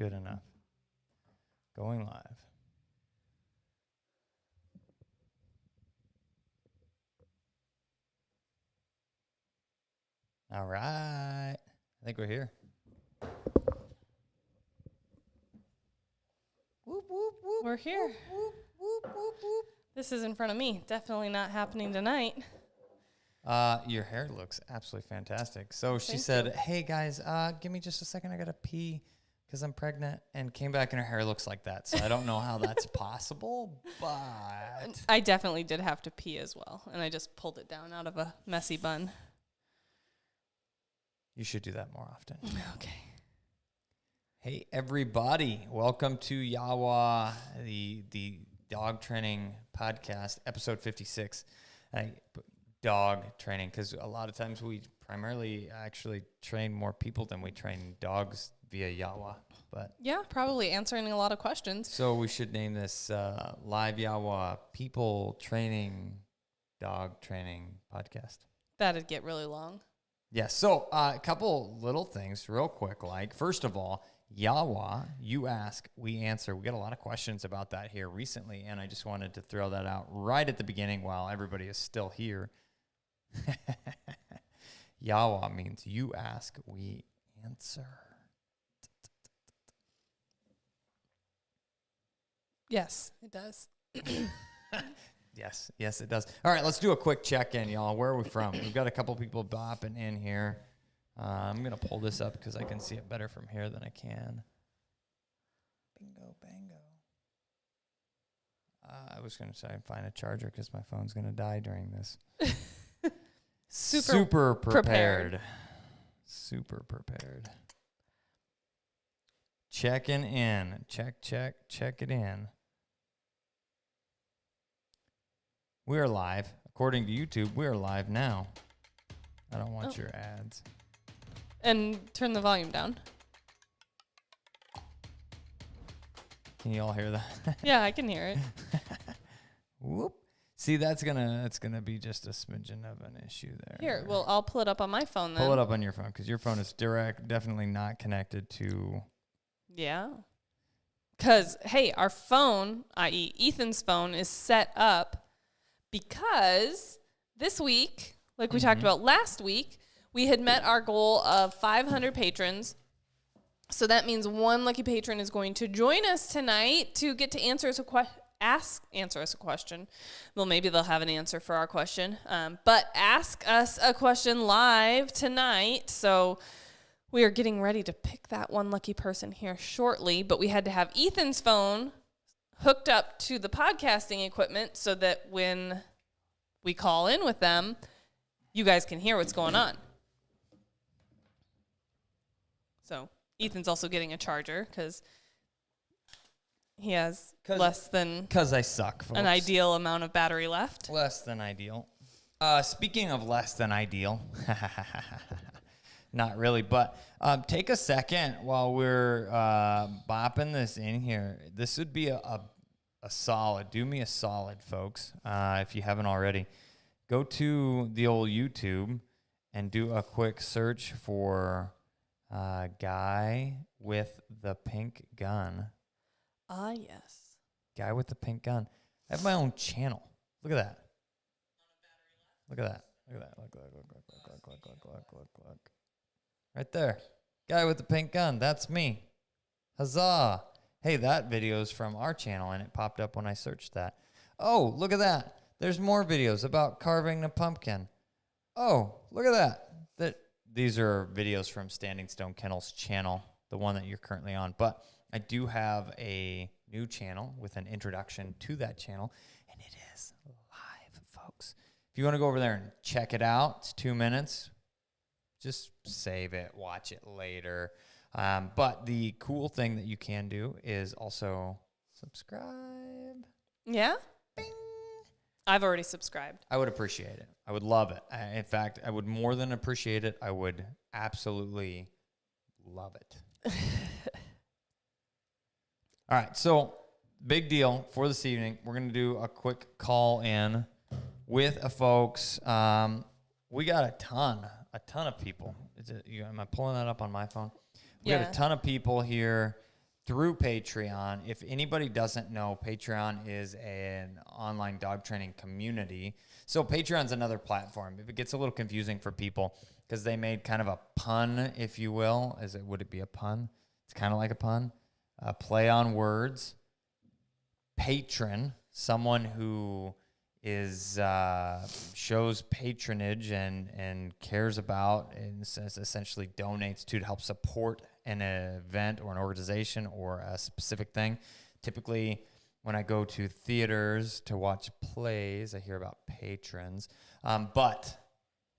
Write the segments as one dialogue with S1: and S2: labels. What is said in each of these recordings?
S1: good enough. Going live. All right. I think we're here.
S2: Whoop, whoop, whoop.
S3: We're here.
S2: Whoop, whoop, whoop, whoop.
S3: This is in front of me. Definitely not happening tonight.
S1: Your hair looks absolutely fantastic. So she
S3: Thank
S1: said,
S3: you.
S1: hey, guys, give me just a second. I got to pee because I'm pregnant, and came back and her hair looks like that. So I don't know how that's possible, but...
S3: I definitely did have to pee as well, and I just pulled it down out of a messy bun.
S1: You should do that more often.
S3: Okay.
S1: Hey, everybody. Welcome to YAWA, the dog training podcast, episode 56. Dog training, because a lot of times we primarily actually train more people than we train dogs via YAWA. But
S3: Yeah, probably answering a lot of questions.
S1: so we should name this Live YAWA People Training Dog Training Podcast.
S3: That'd get really long.
S1: Yeah, so a couple little things real quick. Like, first of all, YAWA, you ask, we answer. We got a lot of questions about that here recently, and I just wanted to throw that out right at the beginning while everybody is still here. YAWA means you ask, we answer.
S3: Yes, it does.
S1: Yes, it does. All right, let's do a quick check-in, y'all. Where are we from? We've got a couple people bopping in here. I'm going to pull this up because I can see it better from here than I can. Bingo, bango. I was going to say find a charger because my phone's going to die during this. Super prepared. Super prepared. Checking in. Check it in. We are live. According to YouTube, we are live now. I don't want your ads.
S3: And turn the volume down.
S1: Can you all hear that?
S3: Yeah, I can hear it.
S1: Whoop. See, that's gonna be just a smidgen of an issue there.
S3: Here, well, I'll pull it up on my phone then.
S1: Pull it up on your phone because your phone is definitely not connected to.
S3: Yeah. Because, hey, our phone, i.e. Ethan's phone, is set up because this week, like we talked about last week, we had met our goal of 500 patrons. So that means one lucky patron is going to join us tonight to get to answer us a question. Well, maybe they'll have an answer for our question. But ask us a question live tonight. So we are getting ready to pick that one lucky person here shortly. But we had to have Ethan's phone hooked up to the podcasting equipment so that when we call in with them, you guys can hear what's going on. So Ethan's also getting a charger because he has less than
S1: Because I suck, folks.
S3: an ideal amount of battery left.
S1: Less than ideal. Speaking of less than ideal, not really, but take a second while we're bopping this in here. This would be a solid. Do me a solid, folks, if you haven't already. Go to the old YouTube and do a quick search for guy with the pink gun.
S3: Ah, yes.
S1: Guy with the pink gun. I have my own channel. Look at that. Look at that. Look at that. Look. Right there. Guy with the pink gun. That's me. Huzzah. Hey, that video is from our channel, and it popped up when I searched that. Oh, look at that. There's more videos about carving a pumpkin. Oh, look at that. These are videos from Standing Stone Kennels channel, the one that you're currently on. But I do have a new channel with an introduction to that channel, and it is live, folks. If you want to go over there and check it out, it's 2 minutes. Just save it, watch it later. But the cool thing that you can do is also subscribe.
S3: Yeah?
S1: Bing.
S3: I've already subscribed.
S1: I would appreciate it. I would love it. In fact, I would more than appreciate it. I would absolutely love it. All right, so big deal for this evening. We're going to do a quick call in with folks. We got a ton of people. Am I pulling that up on my phone? We got a ton of people here through Patreon. If anybody doesn't know, Patreon is an online dog training community. So Patreon's another platform. If it gets a little confusing for people, because they made kind of a pun, if you will, would it be a pun? It's kind of like a pun, a play on words. Patron, someone who is shows patronage and cares about and essentially donates to help support an event or an organization or a specific thing. Typically, when I go to theaters to watch plays, I hear about patrons. But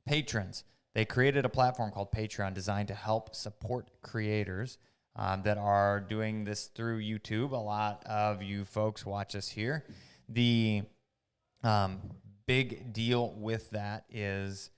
S1: patrons, they created a platform called Patreon designed to help support creators that are doing this through YouTube. A lot of you folks watch us here. The big deal with that is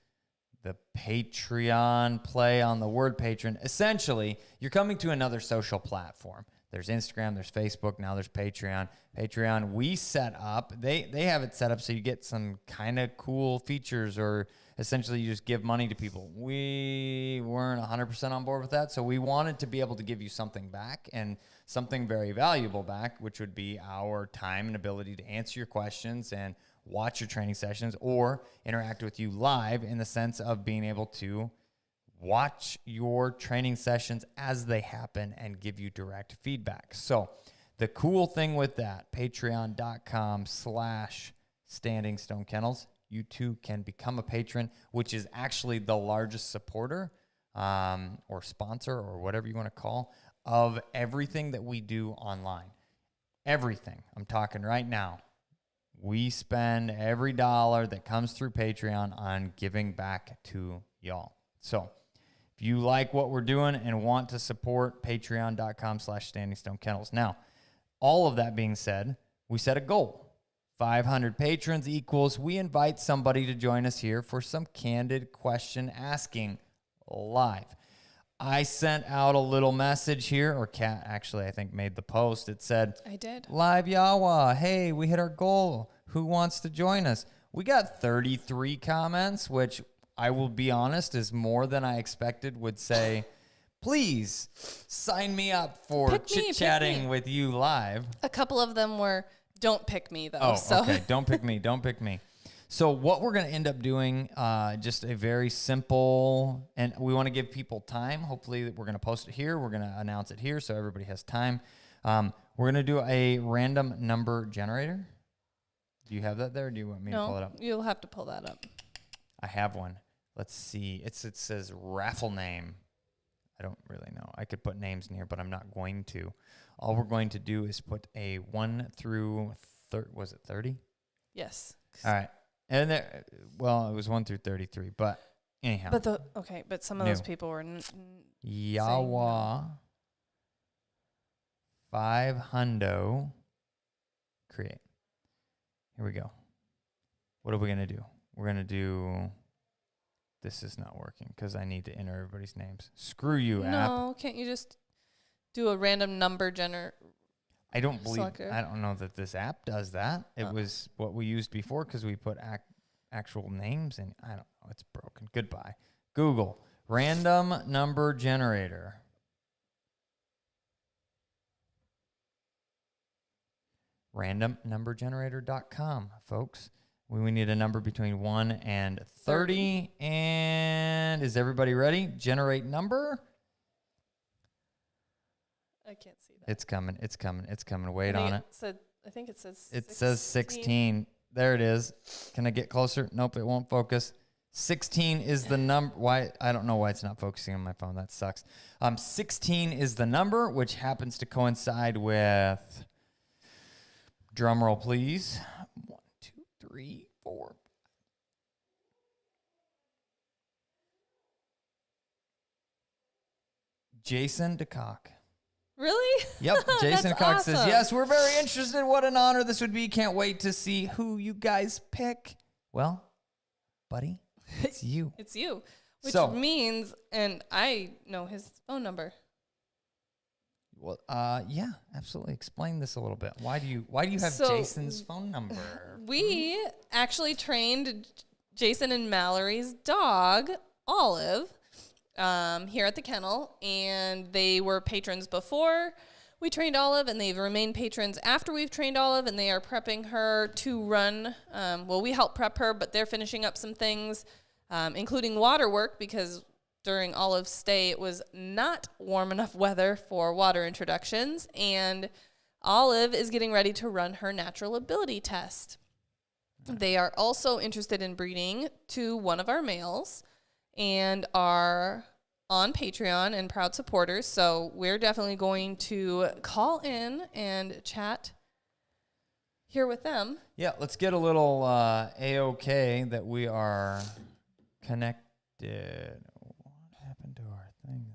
S1: the Patreon play on the word patron. Essentially, you're coming to another social platform. There's Instagram, there's Facebook, now there's Patreon. Patreon, we set up, they have it set up so you get some kind of cool features, or essentially you just give money to people. We weren't 100% on board with that, so we wanted to be able to give you something back, and something very valuable back, which would be our time and ability to answer your questions and watch your training sessions or interact with you live, in the sense of being able to watch your training sessions as they happen and give you direct feedback. So the cool thing with that, patreon.com/Standing Stone Kennels, you too can become a patron, which is actually the largest supporter or sponsor or whatever you want to call of everything that we do online. Everything. I'm talking right now. We spend every dollar that comes through Patreon on giving back to y'all. So if you like what we're doing and want to support, patreon.com/Standing Stone Kennels. Now, all of that being said, we set a goal. 500 patrons equals we invite somebody to join us here for some candid question asking live. I sent out a little message here, or Kat actually, I think, made the post. It said,
S3: I did.
S1: Live YAWA. Hey, we hit our goal. Who wants to join us? We got 33 comments, which I will be honest is more than I expected would say, please sign me up for chit-chatting with you live.
S3: A couple of them were, don't pick me, though.
S1: Oh, so. Okay. Don't pick me. Don't pick me. So what we're going to end up doing, just a very simple, and we want to give people time. Hopefully we're going to post it here. We're going to announce it here so everybody has time. We're going to do a random number generator. Do you have that there, or do you want me to pull it up?
S3: You'll have to pull that up.
S1: I have one. Let's see. It says raffle name. I don't really know. I could put names in here, but I'm not going to. All we're going to do is put a 1 through 30. Was it 30?
S3: Yes.
S1: All right. And there, well, it was 1 through 33, but anyhow.
S3: But some of those people were
S1: YAWA 500 create. Here we go. What are we going to do? We're going to do, this is not working because I need to enter everybody's names. Screw you, app.
S3: No, can't you just do a random number
S1: I don't know that this app does that. It was what we used before because we put actual names in. I don't know. It's broken. Goodbye. Google, random number generator. randomnumbergenerator.com, folks. We need a number between 1 and 30. And is everybody ready? Generate number.
S3: I can't see that.
S1: It's coming. It's coming. It's coming. Wait on it.
S3: I think it says
S1: 16. It says 16. There it is. Can I get closer? Nope, it won't focus. 16 is the number. Why? I don't know why it's not focusing on my phone. That sucks. 16 is the number, which happens to coincide with, drum roll, please. 1, 2, 3, 4. Jason DeCock.
S3: Really?
S1: Yep. Jason DeCock
S3: awesome.
S1: says, yes, we're very interested. What an honor this would be. Can't wait to see who you guys pick. Well, buddy, it's you.
S3: It's you. Which means, and I know his phone number.
S1: Well, yeah, absolutely. Explain this a little bit. Why do you have Jason's phone number?
S3: We actually trained Jason and Mallory's dog, Olive, here at the kennel, and they were patrons before. we trained Olive, and they've remained patrons after we've trained Olive, and they are prepping her to run. Well, we help prep her, but they're finishing up some things, including water work, because during Olive's stay, it was not warm enough weather for water introductions, and Olive is getting ready to run her natural ability test. They are also interested in breeding to one of our males and are on Patreon and proud supporters. So we're definitely going to call in and chat here with them.
S1: Yeah, let's get a little A-OK that we are connected. What happened to our thing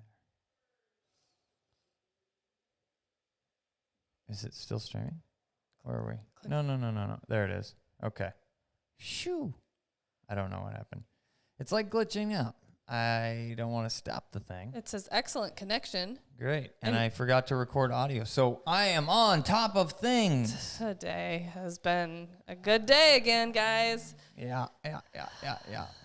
S1: there? Is it still streaming? Where are we? No. There it is. Okay. Shoo. I don't know what happened. It's like glitching out. I don't want to stop the thing.
S3: It says excellent connection.
S1: Great. And I forgot to record audio. So I am on top of things.
S3: Today has been a good day again, guys.
S1: Yeah.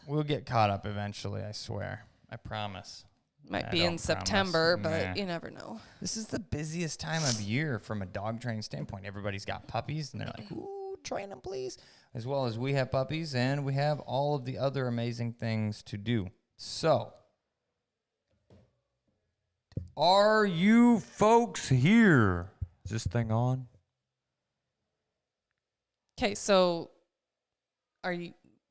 S1: We'll get caught up eventually, I swear. I promise.
S3: Might
S1: I
S3: be
S1: don't
S3: in September,
S1: promise.
S3: but
S1: Nah.
S3: you never know.
S1: This is the busiest time of year from a dog training standpoint. Everybody's got puppies, and they're like, ooh, train them, please. As well as we have puppies, and we have all of the other amazing things to do. So, are you folks here? Is this thing on?
S3: Okay, so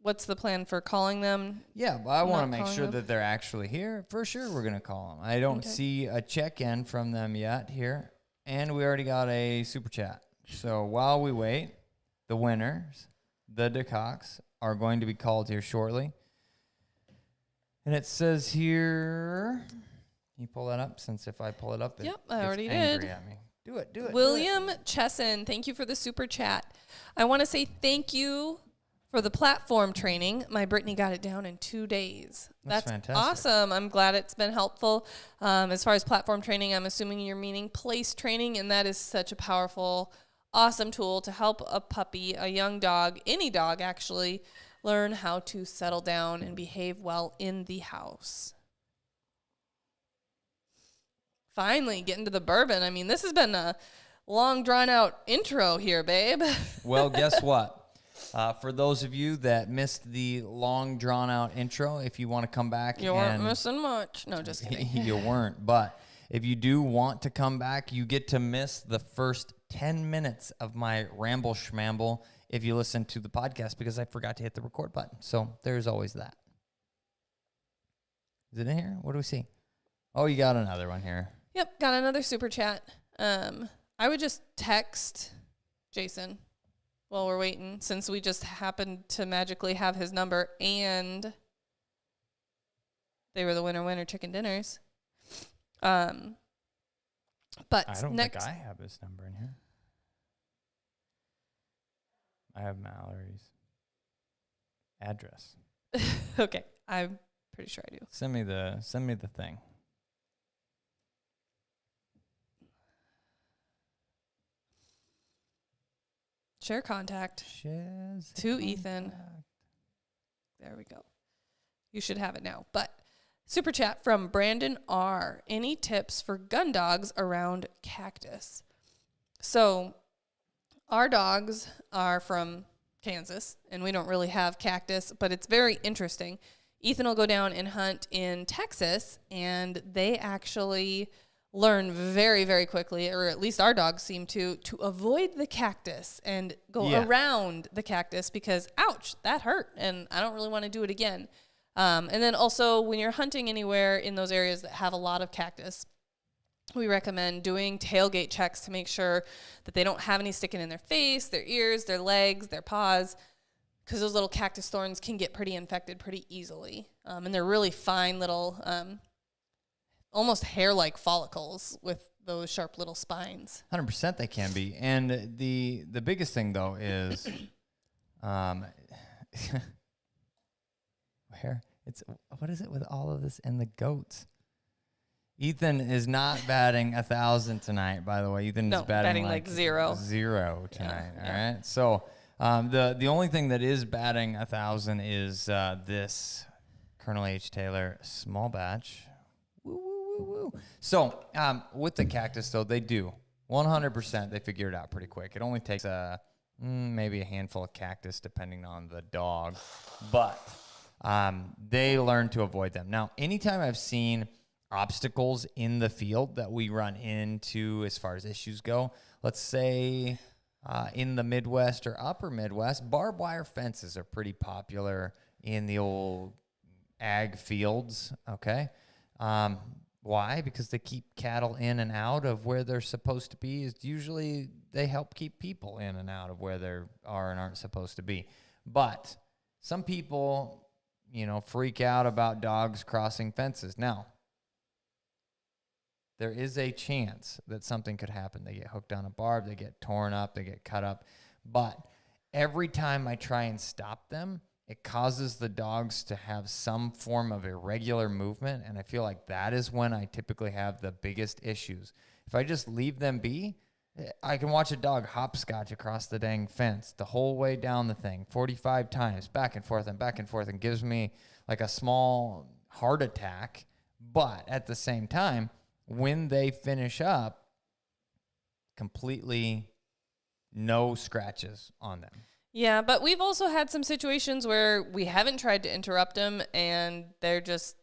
S3: what's the plan for calling them?
S1: Yeah, but I want to
S3: Not
S1: make
S3: calling
S1: sure
S3: them?
S1: that they're actually here. For sure, we're going to call them. I don't
S3: Okay.
S1: see a check-in from them yet here, and we already got a super chat. So while we wait, the winners, the DeCocks, are going to be called here shortly. And it says here, can you pull that up? Since if I pull it up,
S3: Yep,
S1: it
S3: I
S1: gets
S3: already
S1: angry
S3: did.
S1: at me. Do it.
S3: William Chesson, thank you for the super chat. I want to say thank you for the platform training. My Brittany got it down in 2 days.
S1: That's fantastic.
S3: Awesome. I'm glad it's been helpful. As far as platform training, I'm assuming you're meaning place training, and that is such a powerful, awesome tool to help a puppy, a young dog, any dog actually, learn how to settle down and behave well in the house. Finally, getting to the bourbon. I mean, this has been a long, drawn-out intro here, babe.
S1: Well, guess what? For those of you that missed the long, drawn-out intro, if you want to come back,
S3: You weren't missing much. No, just kidding.
S1: You weren't. But if you do want to come back, you get to miss the first 10 minutes of my ramble schmamble if you listen to the podcast, because I forgot to hit the record button. So there's always that. Is it in here? What do we see? Oh, you got another one here.
S3: Yep, got another super chat. I would just text Jason while we're waiting, since we just happened to magically have his number and they were the winner chicken dinners. But
S1: I don't
S3: next,
S1: think I have his number in here. I have Mallory's address.
S3: okay, I'm pretty sure I do.
S1: Send me the thing.
S3: Share contact to Ethan. There we go. You should have it now. But super chat from Brandon R. Any tips for gun dogs around cactus? So our dogs are from Kansas, and we don't really have cactus, but it's very interesting. Ethan will go down and hunt in Texas, and they actually learn very, very quickly, or at least our dogs seem to avoid the cactus and go around the cactus because, ouch, that hurt, and I don't really want to do it again. And then also, when you're hunting anywhere in those areas that have a lot of cactus, we recommend doing tailgate checks to make sure that they don't have any sticking in their face, their ears, their legs, their paws, because those little cactus thorns can get pretty infected pretty easily. And they're really fine little, almost hair-like follicles with those sharp little spines.
S1: 100% they can be. And the biggest thing, though, is what is it with all of this and the goats? Ethan is not batting 1,000 tonight, by the way. Ethan is batting like
S3: zero.
S1: Zero tonight,
S3: Yeah.
S1: all right? So the only thing that is batting 1,000 is this Colonel H. Taylor small batch. Woo, woo, woo, woo. So with the cactus, though, they do. 100% they figure it out pretty quick. It only takes maybe a handful of cactus depending on the dog, but they learn to avoid them. Now, anytime I've seen obstacles in the field that we run into as far as issues go, let's say in the Midwest or upper Midwest, barbed wire fences are pretty popular in the old ag fields, okay? Why? Because they keep cattle in and out of where they're supposed to be. Is usually they help keep people in and out of where they are and aren't supposed to be. But some people, freak out about dogs crossing fences. Now, there is a chance that something could happen. They get hooked on a barb, they get torn up, they get cut up. But every time I try and stop them, it causes the dogs to have some form of irregular movement, and I feel like that is when I typically have the biggest issues. If I just leave them be, I can watch a dog hopscotch across the dang fence the whole way down the thing 45 times, back and forth, and gives me like a small heart attack. But at the same time, when they finish up, completely no scratches on them.
S3: Yeah, but we've also had some situations where we haven't tried to interrupt them and they're just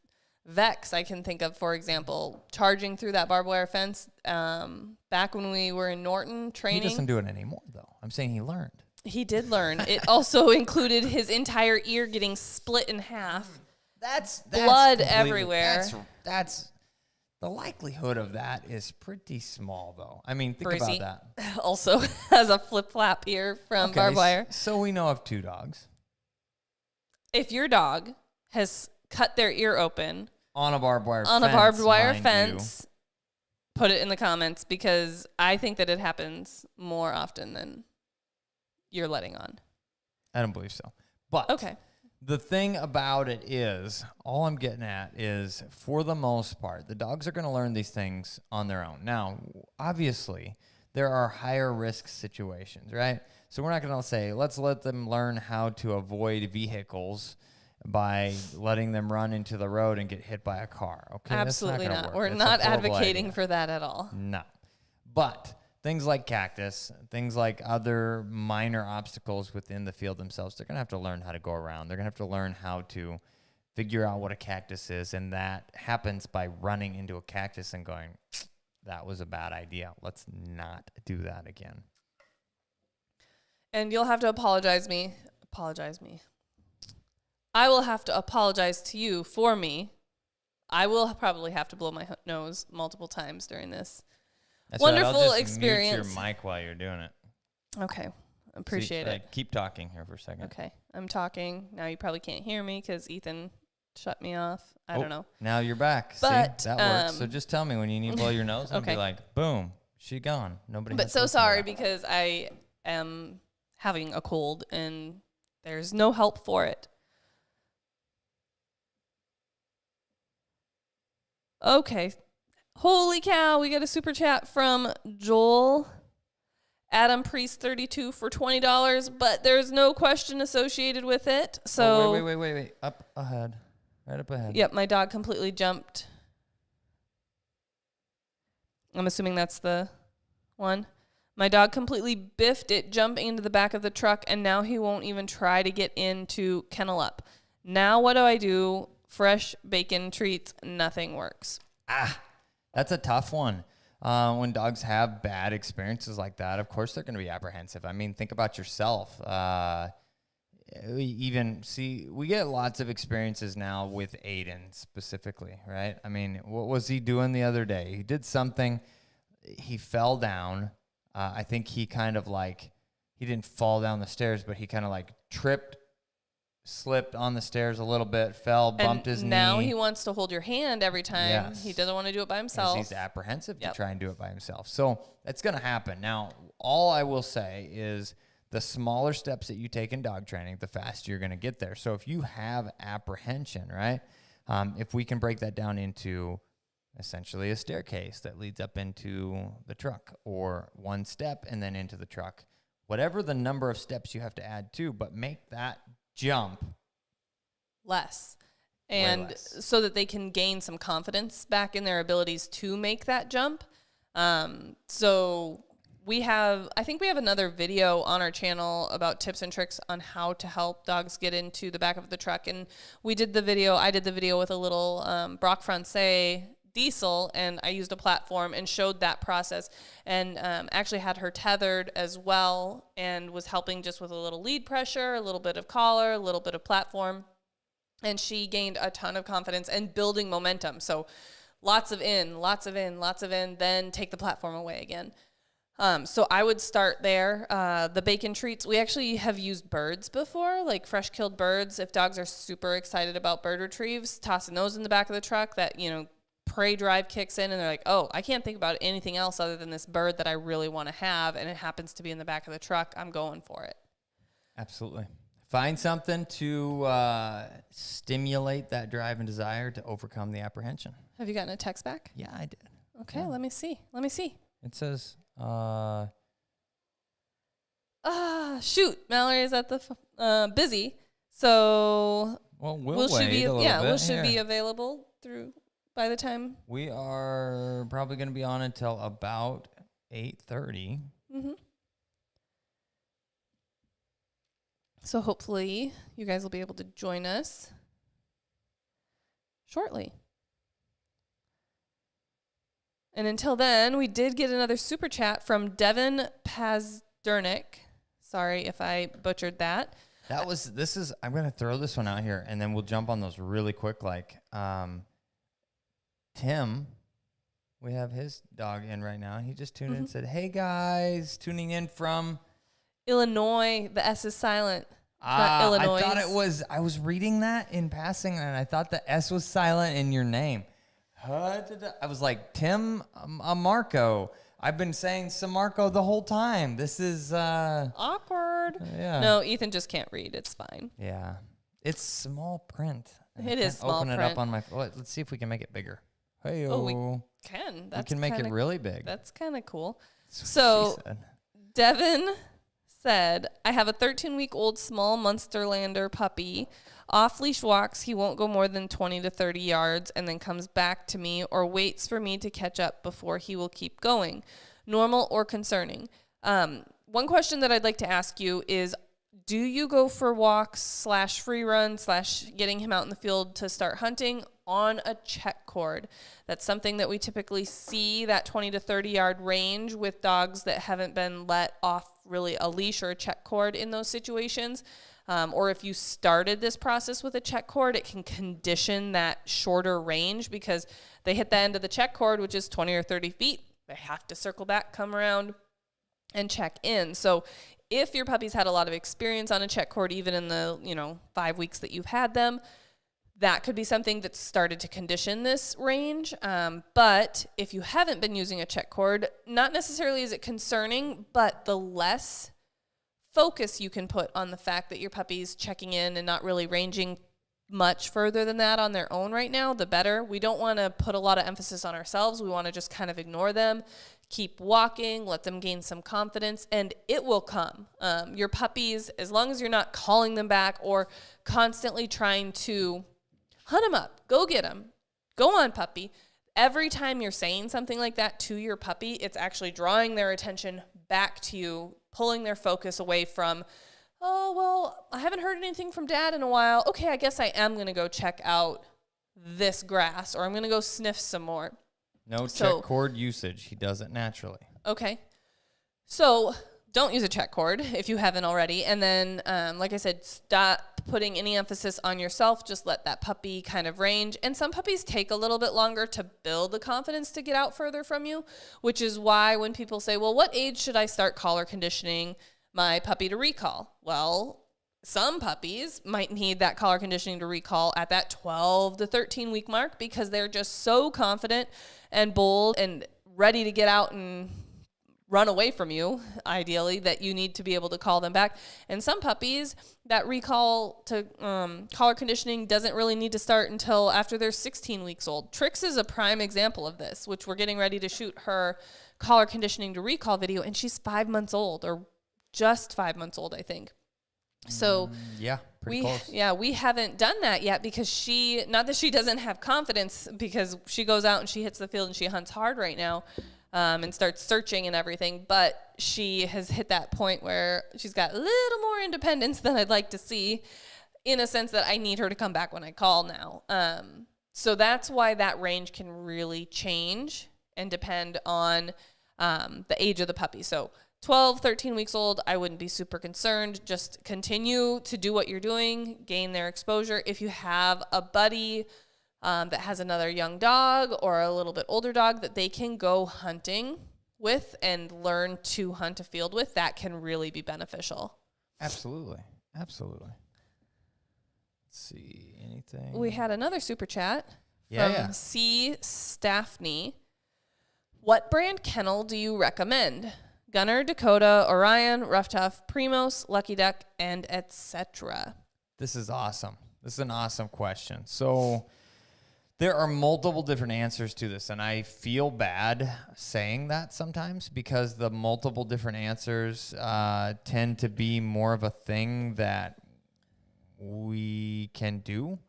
S3: vexed. I can think of, for example, charging through that barbed wire fence back when we were in Norton training.
S1: He doesn't do it anymore, though. I'm saying he learned.
S3: He did learn. It also included his entire ear getting split in half.
S1: That's
S3: blood everywhere.
S1: That's the likelihood of that is pretty small, though. I mean, think
S3: Breezy
S1: about that.
S3: Also has a flip-flap ear from barbed wire.
S1: So we know of 2 dogs.
S3: If your dog has cut their ear open
S1: on a barbed wire
S3: fence, put it in the comments, because I think that it happens more often than you're letting on.
S1: I don't believe so. But
S3: okay.
S1: The thing about it is, all I'm getting at is, for the most part, the dogs are going to learn these things on their own. Now, obviously, there are higher risk situations, right? So we're not going to say, let's let them learn how to avoid vehicles by letting them run into the road and get hit by a car. Okay,
S3: absolutely
S1: that's
S3: not.
S1: We're
S3: not advocating for that at all.
S1: No. But things like cactus, things like other minor obstacles within the field themselves, they're going to have to learn how to go around. They're going to have to learn how to figure out what a cactus is, and that happens by running into a cactus and going, that was a bad idea. Let's not do that again.
S3: And you'll have to apologize me. I will have to apologize to you for me. I will probably have to blow my nose multiple times during this.
S1: That's
S3: wonderful
S1: right. I'll just
S3: experience.
S1: mute your mic while you're doing it.
S3: Okay. Appreciate it.
S1: Keep talking here for a second.
S3: Okay. I'm talking. Now you probably can't hear me because Ethan shut me off. I don't know.
S1: Now you're back.
S3: But,
S1: see, that works. So just tell me when you need to blow your nose and
S3: okay.
S1: be like, boom, she gone. Nobody.
S3: But so sorry because I am having a cold and there's no help for it. Okay. Holy cow, we got a super chat from Joel Adam Priest 32 for $20, but there's no question associated with it. So
S1: wait. Up ahead. Right up ahead.
S3: Yep, my dog completely jumped. I'm assuming that's the one. My dog completely biffed it, jumping into the back of the truck, and now he won't even try to get into Kennel Up. Now what do I do? Fresh bacon treats, nothing works.
S1: That's a tough one. When dogs have bad experiences like that, of course they're going to be apprehensive. I mean, think about yourself. We get lots of experiences now with Aiden specifically, right? I mean, what was he doing the other day? He did something. He fell down. I think he kind of he didn't fall down the stairs, but he kind of tripped, slipped on the stairs a little bit, fell, bumped his knee.
S3: Now he wants to hold your hand every time.
S1: Yes.
S3: He doesn't want to do it by himself.
S1: He's apprehensive to try and do it by himself. So that's going to happen. Now, all I will say is the smaller steps that you take in dog training, the faster you're going to get there. So if you have apprehension, right, if we can break that down into essentially a staircase that leads up into the truck, or one step and then into the truck, whatever the number of steps you have to add to, but make that jump
S3: less. And so that they can gain some confidence back in their abilities to make that jump. So I think we have another video on our channel about tips and tricks on how to help dogs get into the back of the truck. And I did the video with a little Brock Francais diesel, and I used a platform and showed that process, and actually had her tethered as well, and was helping just with a little lead pressure, a little bit of collar, a little bit of platform. And she gained a ton of confidence and building momentum. So lots of in, then take the platform away again. So I would start there. The bacon treats, we actually have used birds before, like fresh killed birds. If dogs are super excited about bird retrieves, tossing those in the back of the truck, that, prey drive kicks in, and they're like, oh, I can't think about anything else other than this bird that I really want to have, and it happens to be in the back of the truck. I'm going for it.
S1: Absolutely. Find something to stimulate that drive and desire to overcome the apprehension.
S3: Have you gotten a text back?
S1: Yeah, I did.
S3: Okay,
S1: Yeah.
S3: let me see.
S1: It says,
S3: Shoot, Mallory is at the busy. So
S1: well,
S3: will she
S1: wait
S3: be
S1: a little bit.
S3: will she be
S1: Here.
S3: available by the time?
S1: We are probably going to be on until about 8:30.
S3: Mm-hmm. So hopefully you guys will be able to join us shortly. And until then, we did get another super chat from Devin Pazdernik. Sorry if I butchered that.
S1: I'm going to throw this one out here, and then we'll jump on those really quick. Tim, we have his dog in right now. He just tuned in and said, hey, guys, tuning in from
S3: Illinois. The S is silent. Not Illinois.
S1: I thought it was, I was reading that in passing, and I thought the S was silent in your name. I was like, Tim Marco. I've been saying Samarco the whole time. This is
S3: awkward.
S1: Yeah.
S3: No, Ethan just can't read. It's fine.
S1: Yeah. It's small print.
S3: It is small
S1: print. Open
S3: print.
S1: it up on my let's see if we can make it bigger. Hey,
S3: Oh, we can.
S1: We can make it really big.
S3: That's kind of cool.
S1: That's what she said.
S3: Devin said, I have a 13-week-old small Munsterlander puppy. Off-leash walks, he won't go more than 20 to 30 yards and then comes back to me or waits for me to catch up before he will keep going. Normal or concerning? One question that I'd like to ask you is, do you go for walks / free run / getting him out in the field to start hunting on a check cord? That's something that we typically see, that 20 to 30 yard range with dogs that haven't been let off really a leash or a check cord in those situations. Or if you started this process with a check cord, it can condition that shorter range because they hit the end of the check cord, which is 20 or 30 feet. They have to circle back, come around, and check in. So if your puppy's had a lot of experience on a check cord, even in the 5 weeks that you've had them, that could be something that's started to condition this range. But if you haven't been using a check cord, not necessarily is it concerning, but the less focus you can put on the fact that your puppy's checking in and not really ranging much further than that on their own right now, the better. We don't want to put a lot of emphasis on ourselves. We want to just kind of ignore them, keep walking, let them gain some confidence, and it will come. Your puppies, as long as you're not calling them back or constantly trying to hunt them up, go get them, go on puppy. Every time you're saying something like that to your puppy, it's actually drawing their attention back to you, pulling their focus away from, oh, well, I haven't heard anything from Dad in a while. Okay, I guess I am going to go check out this grass, or I'm going to go sniff some more.
S1: No check cord usage. He does it naturally.
S3: Okay. So don't use a check cord if you haven't already. And then, like I said, stop putting any emphasis on yourself. Just let that puppy kind of range. And some puppies take a little bit longer to build the confidence to get out further from you, which is why when people say, well, what age should I start collar conditioning my puppy to recall? Well, some puppies might need that collar conditioning to recall at that 12 to 13 week mark because they're just so confident and bold and ready to get out and run away from you, ideally, that you need to be able to call them back. And some puppies, that recall to collar conditioning doesn't really need to start until after they're 16 weeks old. Trix is a prime example of this, which we're getting ready to shoot her collar conditioning to recall video, and she's 5 months old, or just 5 months old, I think. So
S1: yeah, pretty close.
S3: Yeah, we haven't done that yet because not that she doesn't have confidence, because she goes out and she hits the field and she hunts hard right now. and starts searching and everything. But she has hit that point where she's got a little more independence than I'd like to see, in a sense that I need her to come back when I call now. So that's why that range can really change and depend on the age of the puppy. So 12, 13 weeks old, I wouldn't be super concerned. Just continue to do what you're doing, gain their exposure. If you have a buddy that has another young dog or a little bit older dog that they can go hunting with and learn to hunt a field with, that can really be beneficial.
S1: Absolutely. Absolutely. Let's see, anything?
S3: We had another super chat
S1: Yeah.
S3: C. Staffney. What brand kennel do you recommend? Gunner, Dakota, Orion, Rough Tough, Primos, Lucky Duck, and etc.
S1: This is awesome. This is an awesome question. So there are multiple different answers to this, and I feel bad saying that sometimes because the multiple different answers tend to be more of a thing that we can do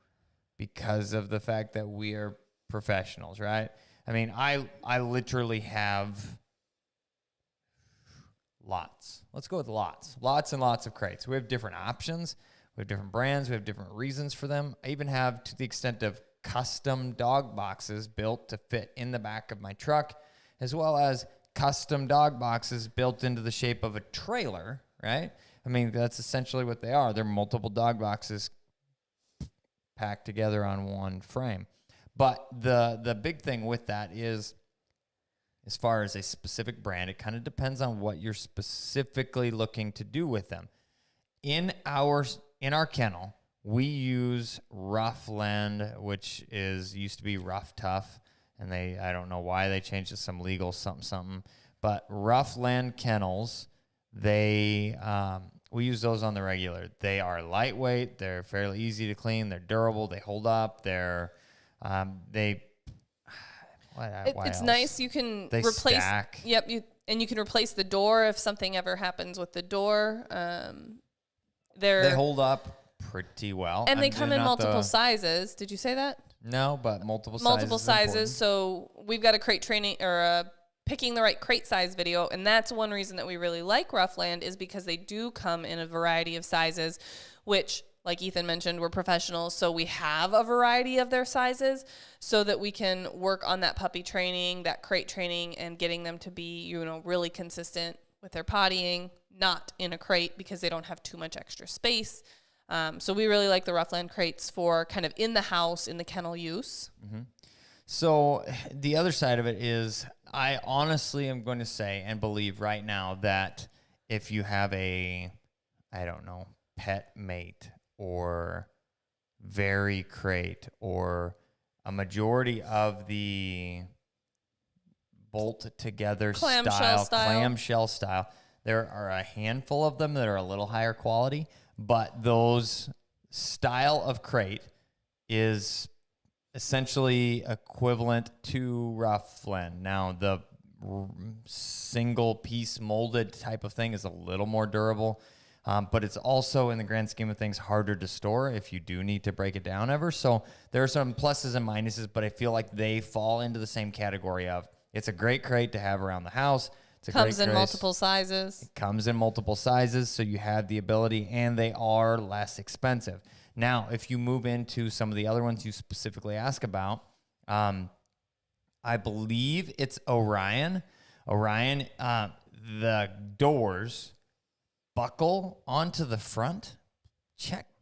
S1: because of the fact that we are professionals, right? I mean, I literally have lots. Let's go with lots. Lots and lots of crates. We have different options. We have different brands. We have different reasons for them. I even have, to the extent of custom dog boxes built to fit in the back of my truck, as well as custom dog boxes built into the shape of a trailer, right? I mean, that's essentially what they are. They're multiple dog boxes packed together on one frame. But the big thing with that is, as far as a specific brand, it kind of depends on what you're specifically looking to do with them. In our kennel, we use Roughland, which used to be Rough Tough, and I don't know why they changed it, some legal something. But Roughland kennels, we use those on the regular. They are lightweight, they're fairly easy to clean, they're durable, they hold up,
S3: It's nice. You can
S1: they
S3: replace.
S1: Stack.
S3: Yep. You can replace the door if something ever happens with the door.
S1: They hold up pretty well,
S3: and they come in multiple sizes. Did you say that?
S1: No, but multiple
S3: sizes. So we've got a crate training or a picking the right crate size video, and that's one reason that we really like Roughland is because they do come in a variety of sizes, which, like Ethan mentioned, we're professionals, so we have a variety of their sizes so that we can work on that puppy training, that crate training, and getting them to be, really consistent with their pottying, not in a crate because they don't have too much extra space. So we really like the Roughland crates for kind of in the house, in the kennel use. Mm-hmm.
S1: So the other side of it is, I honestly am going to say and believe right now that if you have pet mate or very crate or a majority of the bolt together clamshell style, there are a handful of them that are a little higher quality, but those style of crate is essentially equivalent to Roughland. Now, the single piece molded type of thing is a little more durable, but it's also, in the grand scheme of things, harder to store if you do need to break it down ever. So there are some pluses and minuses, but I feel like they fall into the same category of, it's a great crate to have around the house.
S3: Comes in multiple sizes.
S1: It comes in multiple sizes, so you have the ability, and they are less expensive. Now, if you move into some of the other ones you specifically ask about, I believe it's Orion. Orion, the doors buckle onto the front.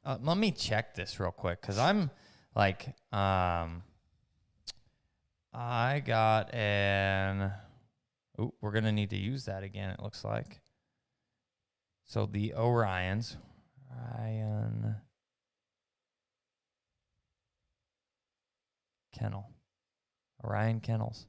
S1: Let me check this real quick, because I'm like, I got an... Ooh, we're going to need to use that again, it looks like. So the Orion Orion Kennels.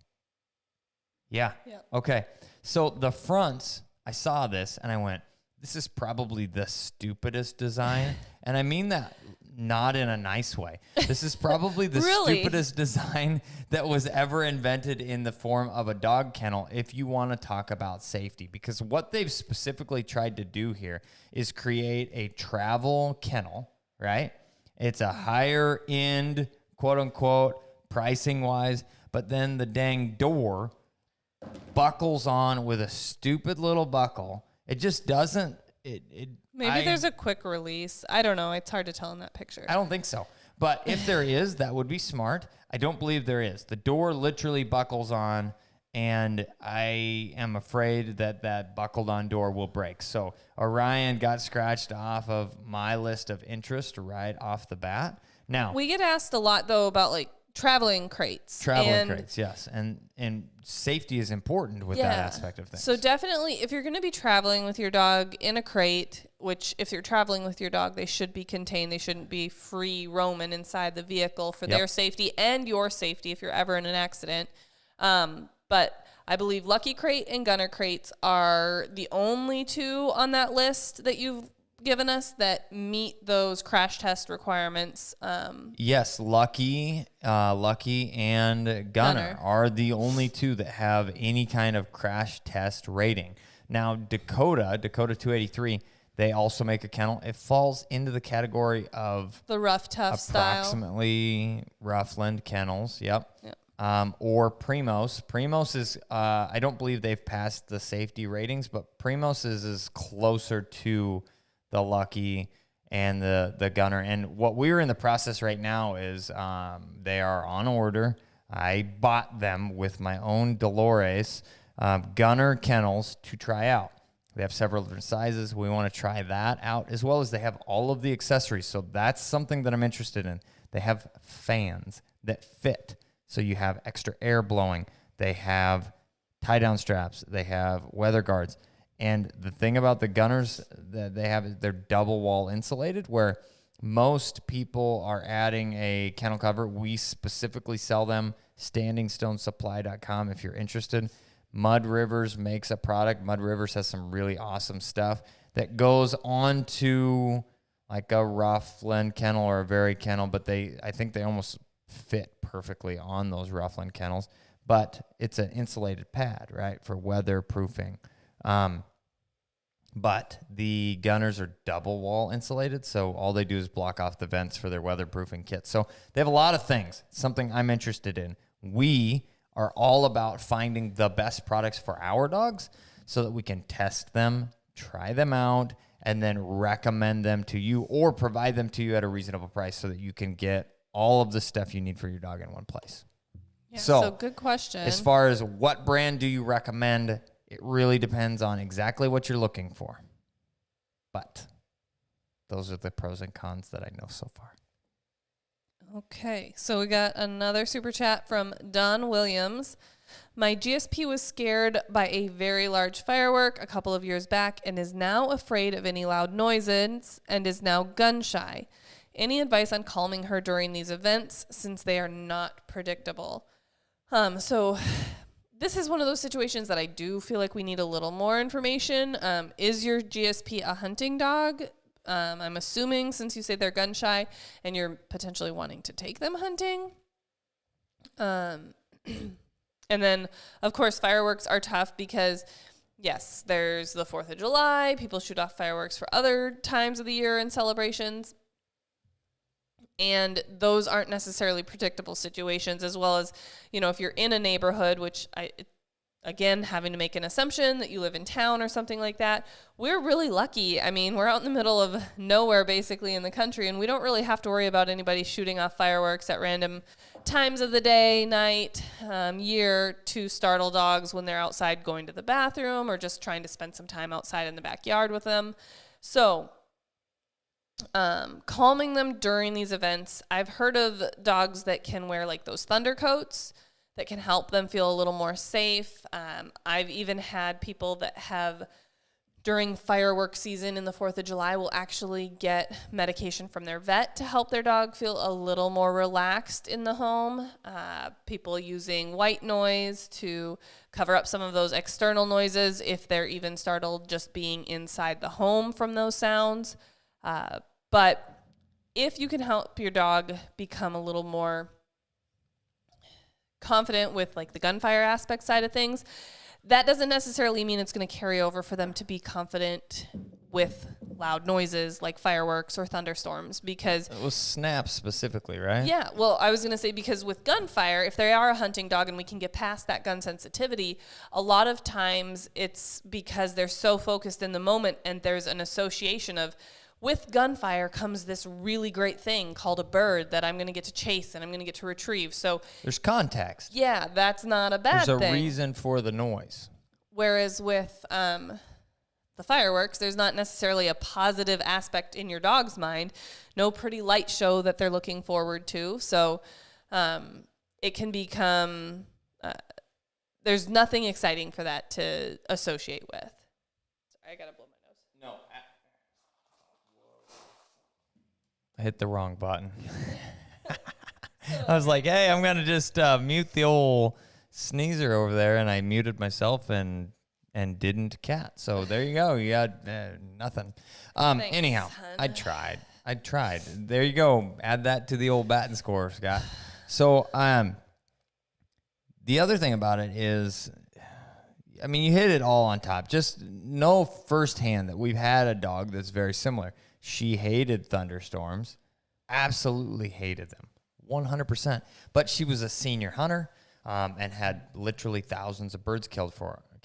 S1: Yeah.
S3: Yep.
S1: Okay. So the fronts, I saw this and I went, this is probably the stupidest design. And I mean that not in a nice way. This is probably the stupidest design that was ever invented in the form of a dog kennel if you want to talk about safety. Because what they've specifically tried to do here is create a travel kennel, right? It's a higher end, quote unquote, pricing wise, but then the dang door buckles on with a stupid little buckle. It just doesn't.
S3: Maybe there's a quick release. I don't know. It's hard to tell in that picture.
S1: I don't think so. But if there is, that would be smart. I don't believe there is. The door literally buckles on, and I am afraid that that buckled on door will break. So Orion got scratched off of my list of interest right off the bat. Now,
S3: we get asked a lot, though, about like traveling crates.
S1: Crates, yes. And safety is important with that aspect of things.
S3: So definitely, if you're going to be traveling with your dog in a crate, which if you're traveling with your dog, they should be contained. They shouldn't be free roaming inside the vehicle for their safety and your safety if you're ever in an accident. But I believe Lucky Crate and Gunner Crates are the only two on that list that you've given us that meet those crash test requirements.
S1: Yes, Lucky and Gunner are the only two that have any kind of crash test rating. Now, Dakota 283, they also make a kennel. It falls into the category of
S3: the rough, tough
S1: approximately Roughland kennels. Yep. Or Primos. Primos is, I don't believe they've passed the safety ratings, but Primos is closer to the Lucky and the Gunner. And what we're in the process right now is they are on order. I bought them with my own Dolores Gunner kennels to try out. They have several different sizes. We want to try that out, as well as they have all of the accessories. So that's something that I'm interested in. They have fans that fit, so you have extra air blowing. They have tie-down straps. They have weather guards. And the thing about the Gunners that they have is they're double wall insulated, where most people are adding a kennel cover. We specifically sell them, standingstonesupply.com if you're interested. Mud Rivers makes a product. Mud Rivers has some really awesome stuff that goes onto like a Roughland kennel or a Very kennel, but I think they almost fit perfectly on those Roughland kennels. But it's an insulated pad, right, for weatherproofing. But the Gunners are double wall insulated, so all they do is block off the vents for their weatherproofing kit. So they have a lot of things, something I'm interested in. We are all about finding the best products for our dogs so that we can test them, try them out, and then recommend them to you or provide them to you at a reasonable price so that you can get all of the stuff you need for your dog in one place.
S3: Yeah, so good question.
S1: As far as what brand do you recommend, it really depends on exactly what you're looking for. But those are the pros and cons that I know so far.
S3: Okay, so we got another super chat from Don Williams. My GSP was scared by a very large firework a couple of years back and is now afraid of any loud noises and is now gun shy. Any advice on calming her during these events since they are not predictable? So this is one of those situations that I do feel like we need a little more information. Is your GSP a hunting dog? I'm assuming since you say they're gun shy and you're potentially wanting to take them hunting. And then, of course, fireworks are tough because, yes, there's the 4th of July. People shoot off fireworks for other times of the year and celebrations. And those aren't necessarily predictable situations, as well as, if you're in a neighborhood, which again, having to make an assumption that you live in town or something like that. We're really lucky. I mean, we're out in the middle of nowhere, basically, in the country, and we don't really have to worry about anybody shooting off fireworks at random times of the day, night, year to startle dogs when they're outside going to the bathroom or just trying to spend some time outside in the backyard with them. So calming them during these events. I've heard of dogs that can wear like those thunder coats that can help them feel a little more safe. I've even had people that have, during firework season in the 4th of July, will actually get medication from their vet to help their dog feel a little more relaxed in the home. People using white noise to cover up some of those external noises if they're even startled just being inside the home from those sounds. But if you can help your dog become a little more confident with like the gunfire aspect side of things, that doesn't necessarily mean it's going to carry over for them to be confident with loud noises like fireworks or thunderstorms, because
S1: It was snaps specifically, right?
S3: yeah, well, I was going to say, because with gunfire, if they are a hunting dog and we can get past that gun sensitivity, a lot of times it's because they're so focused in the moment, and there's an association of, with gunfire comes this really great thing called a bird that I'm going to get to chase and I'm going to get to retrieve. So
S1: There's context.
S3: yeah, that's not a bad
S1: There's a
S3: thing.
S1: reason for the noise.
S3: Whereas with the fireworks, there's not necessarily a positive aspect in your dog's mind. No pretty light show that they're looking forward to. So it can become, there's nothing exciting for that to associate with. Sorry, I got to blow my nose.
S1: No. I hit the wrong button. I was like, hey, I'm going to just mute the old sneezer over there, and I muted myself and didn't Kat. So there you go. You got nothing.
S3: Thanks,
S1: Anyhow,
S3: hun.
S1: I tried. There you go. Add that to the old batting score, Scott. So the other thing about it is, I mean, you hit it all on top. Just know firsthand that we've had a dog that's very similar. She hated thunderstorms, absolutely hated them, 100%. But she was a senior hunter and had literally thousands of birds killed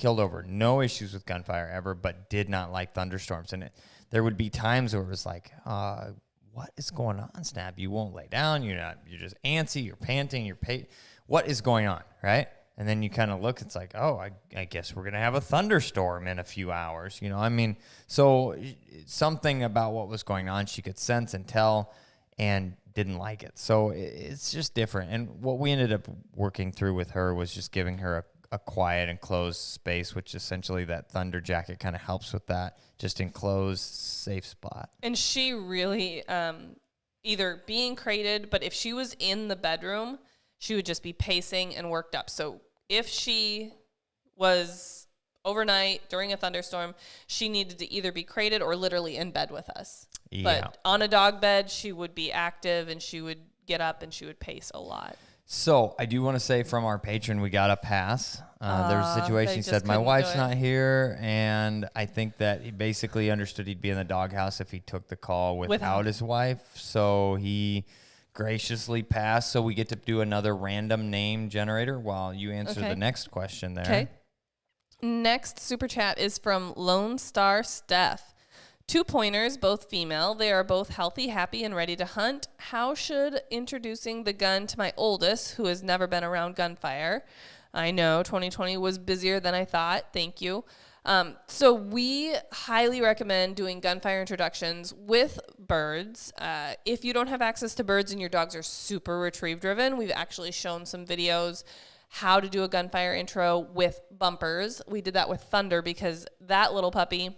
S1: over. No issues with gunfire ever, but did not like thunderstorms. And there would be times where it was like, what is going on, Snap? You won't lay down. You're just antsy. You're panting. What is going on, right? And then you kind of look, it's like, oh, I guess we're going to have a thunderstorm in a few hours. You know, I mean, so something about what was going on, she could sense and tell and didn't like it. So it's just different. And what we ended up working through with her was just giving her a quiet enclosed space, which essentially that thunder jacket kind of helps with that, just enclosed, safe spot.
S3: And she really either being crated, but if she was in the bedroom, she would just be pacing and worked up. So if she was overnight during a thunderstorm, she needed to either be crated or literally in bed with us.
S1: Yeah.
S3: But on a dog bed, she would be active and she would get up and she would pace a lot.
S1: So I do want to say from our patron, we got a pass. There was a situation,
S3: they
S1: he
S3: just
S1: said, my
S3: couldn't
S1: wife's
S3: do it.
S1: not here. And I think that he basically understood he'd be in the doghouse if he took the call without his wife. So he graciously passed. So we get to do another random name generator while you answer
S3: Okay.
S1: the next question there.
S3: Okay. Next super chat is from Lone Star Steph. 2 pointers, both female. They are both healthy, happy, and ready to hunt. How should introducing the gun to my oldest, who has never been around gunfire? I know 2020 was busier than I thought. Thank you. So we highly recommend doing gunfire introductions with birds. If you don't have access to birds and your dogs are super retrieve driven, we've actually shown some videos how to do a gunfire intro with bumpers. We did that with Thunder because that little puppy,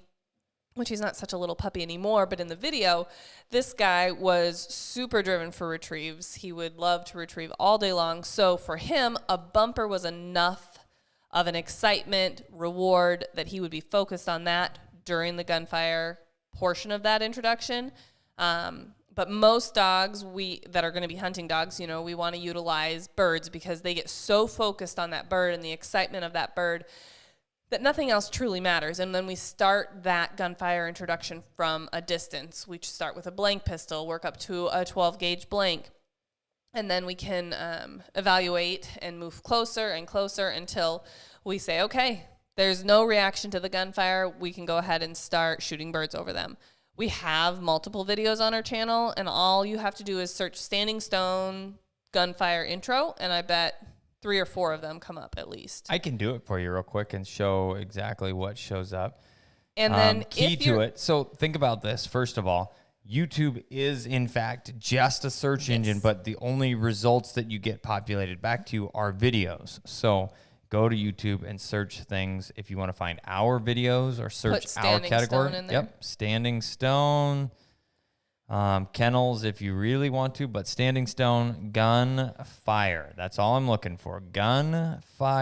S3: which he's not such a little puppy anymore, but in the video, this guy was super driven for retrieves. He would love to retrieve all day long. So for him, a bumper was enough of an excitement, reward, that he would be focused on that during the gunfire portion of that introduction. But most dogs that are going to be hunting dogs, we want to utilize birds because they get so focused on that bird and the excitement of that bird that nothing else truly matters. And then we start that gunfire introduction from a distance. We start with a blank pistol, work up to a 12 gauge blank, and then we can evaluate and move closer and closer until we say, okay, there's no reaction to the gunfire. We can go ahead and start shooting birds over them. We have multiple videos on our channel, and all you have to do is search Standing Stone gunfire intro, and I bet 3 or 4 of them come up at least.
S1: I can do it for you real quick and show exactly what shows up.
S3: And then
S1: key to it. So think about this. First of all, YouTube is in fact just a search engine, but the only results that you get populated back to you are videos. So go to YouTube and search things if you want to find our videos or search our category.
S3: Stone in there.
S1: Yep, Standing Stone. Kennels if you really want to, but Standing Stone gunfire. That's all I'm looking for. Gunfire.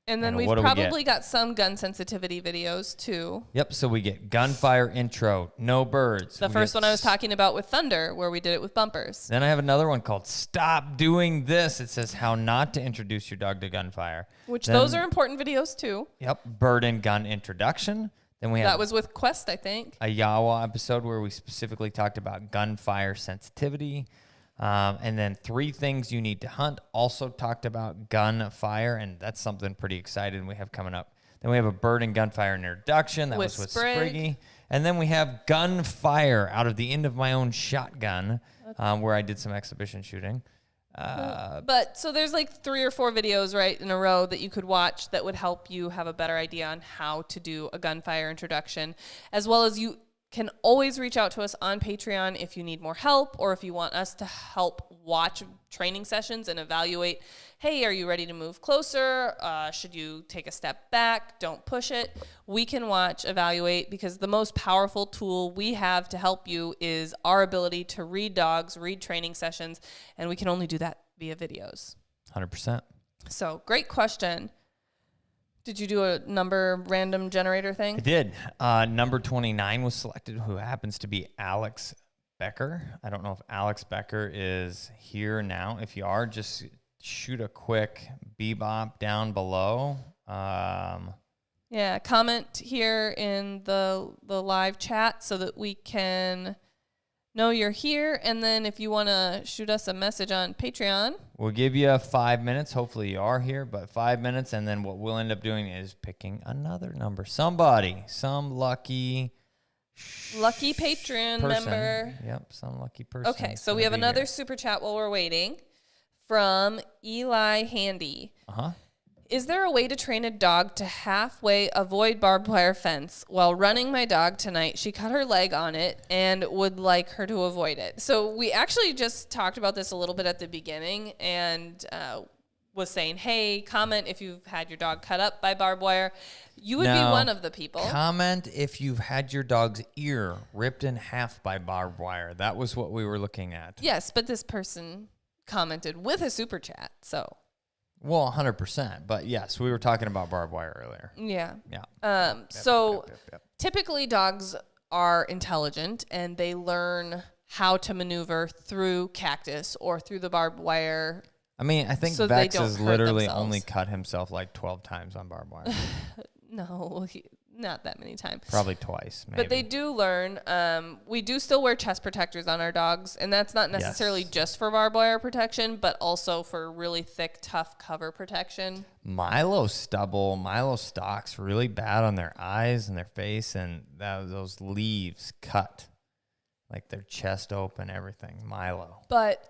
S3: And then we've probably got some gun sensitivity videos too.
S1: Yep, so we get gunfire intro, no birds.
S3: The first one I was talking about with Thunder, where we did it with bumpers.
S1: Then I have another one called Stop Doing This. It says how not to introduce your dog to gunfire.
S3: Which those are important videos too.
S1: Yep, bird and gun introduction. Then we have
S3: That was with Quest, I think.
S1: a YAWA episode where we specifically talked about gunfire sensitivity. And then 3 things you need to hunt. Also talked about gunfire, and that's something pretty exciting we have coming up. Then we have a bird and gunfire introduction. That was with Spriggy. And then we have gunfire out of the end of my own shotgun, where I did some exhibition shooting.
S3: But so there's like 3 or 4 videos right in a row that you could watch that would help you have a better idea on how to do a gunfire introduction, as well as you can always reach out to us on Patreon if you need more help or if you want us to help watch training sessions and evaluate, hey, are you ready to move closer? Should you take a step back? Don't push it. We can watch, evaluate, because the most powerful tool we have to help you is our ability to read dogs, read training sessions, and we can only do that via videos.
S1: 100%.
S3: So great question. Did you do a number random generator thing?
S1: I did. Number 29 was selected, who happens to be Alex Becker. I don't know if Alex Becker is here now. If you are, just shoot a quick bebop down below.
S3: Yeah, comment here in the live chat so that we can know you're here. And then if you want to shoot us a message on Patreon.
S1: We'll give you 5 minutes. Hopefully you are here, but 5 minutes. And then what we'll end up doing is picking another number. Somebody, some lucky
S3: patron
S1: person.
S3: member.
S1: Yep, some lucky person.
S3: Okay, so we have another super chat while we're waiting from Eli Handy.
S1: Uh-huh.
S3: Is there a way to train a dog to halfway avoid barbed wire fence? While running my dog tonight, she cut her leg on it and would like her to avoid it. So we actually just talked about this a little bit at the beginning and was saying, hey, comment if you've had your dog cut up by barbed wire. You would be one of the people.
S1: Comment if you've had your dog's ear ripped in half by barbed wire. That was what we were looking at.
S3: Yes, but this person commented with a super chat, so...
S1: Well, 100%. But yes, we were talking about barbed wire earlier.
S3: Yeah.
S1: Yeah.
S3: Typically dogs are intelligent and they learn how to maneuver through cactus or through the barbed wire.
S1: I mean, I think
S3: So
S1: Vex
S3: they don't
S1: has
S3: hurt
S1: literally
S3: themselves.
S1: only cut himself like 12 times on barbed wire.
S3: No, not that many times.
S1: Probably twice, maybe.
S3: But they do learn. We do still wear chest protectors on our dogs, and that's not necessarily just for barbed wire protection, but also for really thick, tough cover protection.
S1: Milo stalks really bad on their eyes and their face, and those leaves cut like their chest open, everything. Milo.
S3: But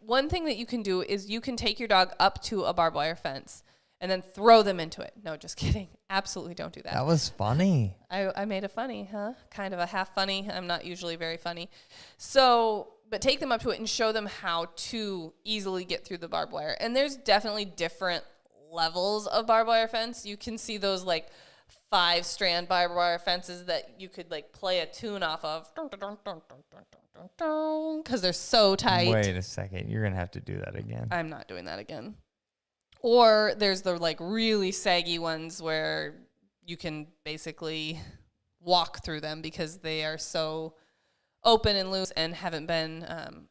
S3: one thing that you can do is you can take your dog up to a barbed wire fence and then throw them into it. No, just kidding. Absolutely don't do that.
S1: That was funny.
S3: I made a funny, huh? Kind of a half funny. I'm not usually very funny. So, but take them up to it and show them how to easily get through the barbed wire. And there's definitely different levels of barbed wire fence. You can see those like 5-strand barbed wire fences that you could like play a tune off of because they're so tight.
S1: Wait a second. You're going to have to do that again.
S3: I'm not doing that again. Or there's the like really saggy ones where you can basically walk through them because they are so open and loose and haven't been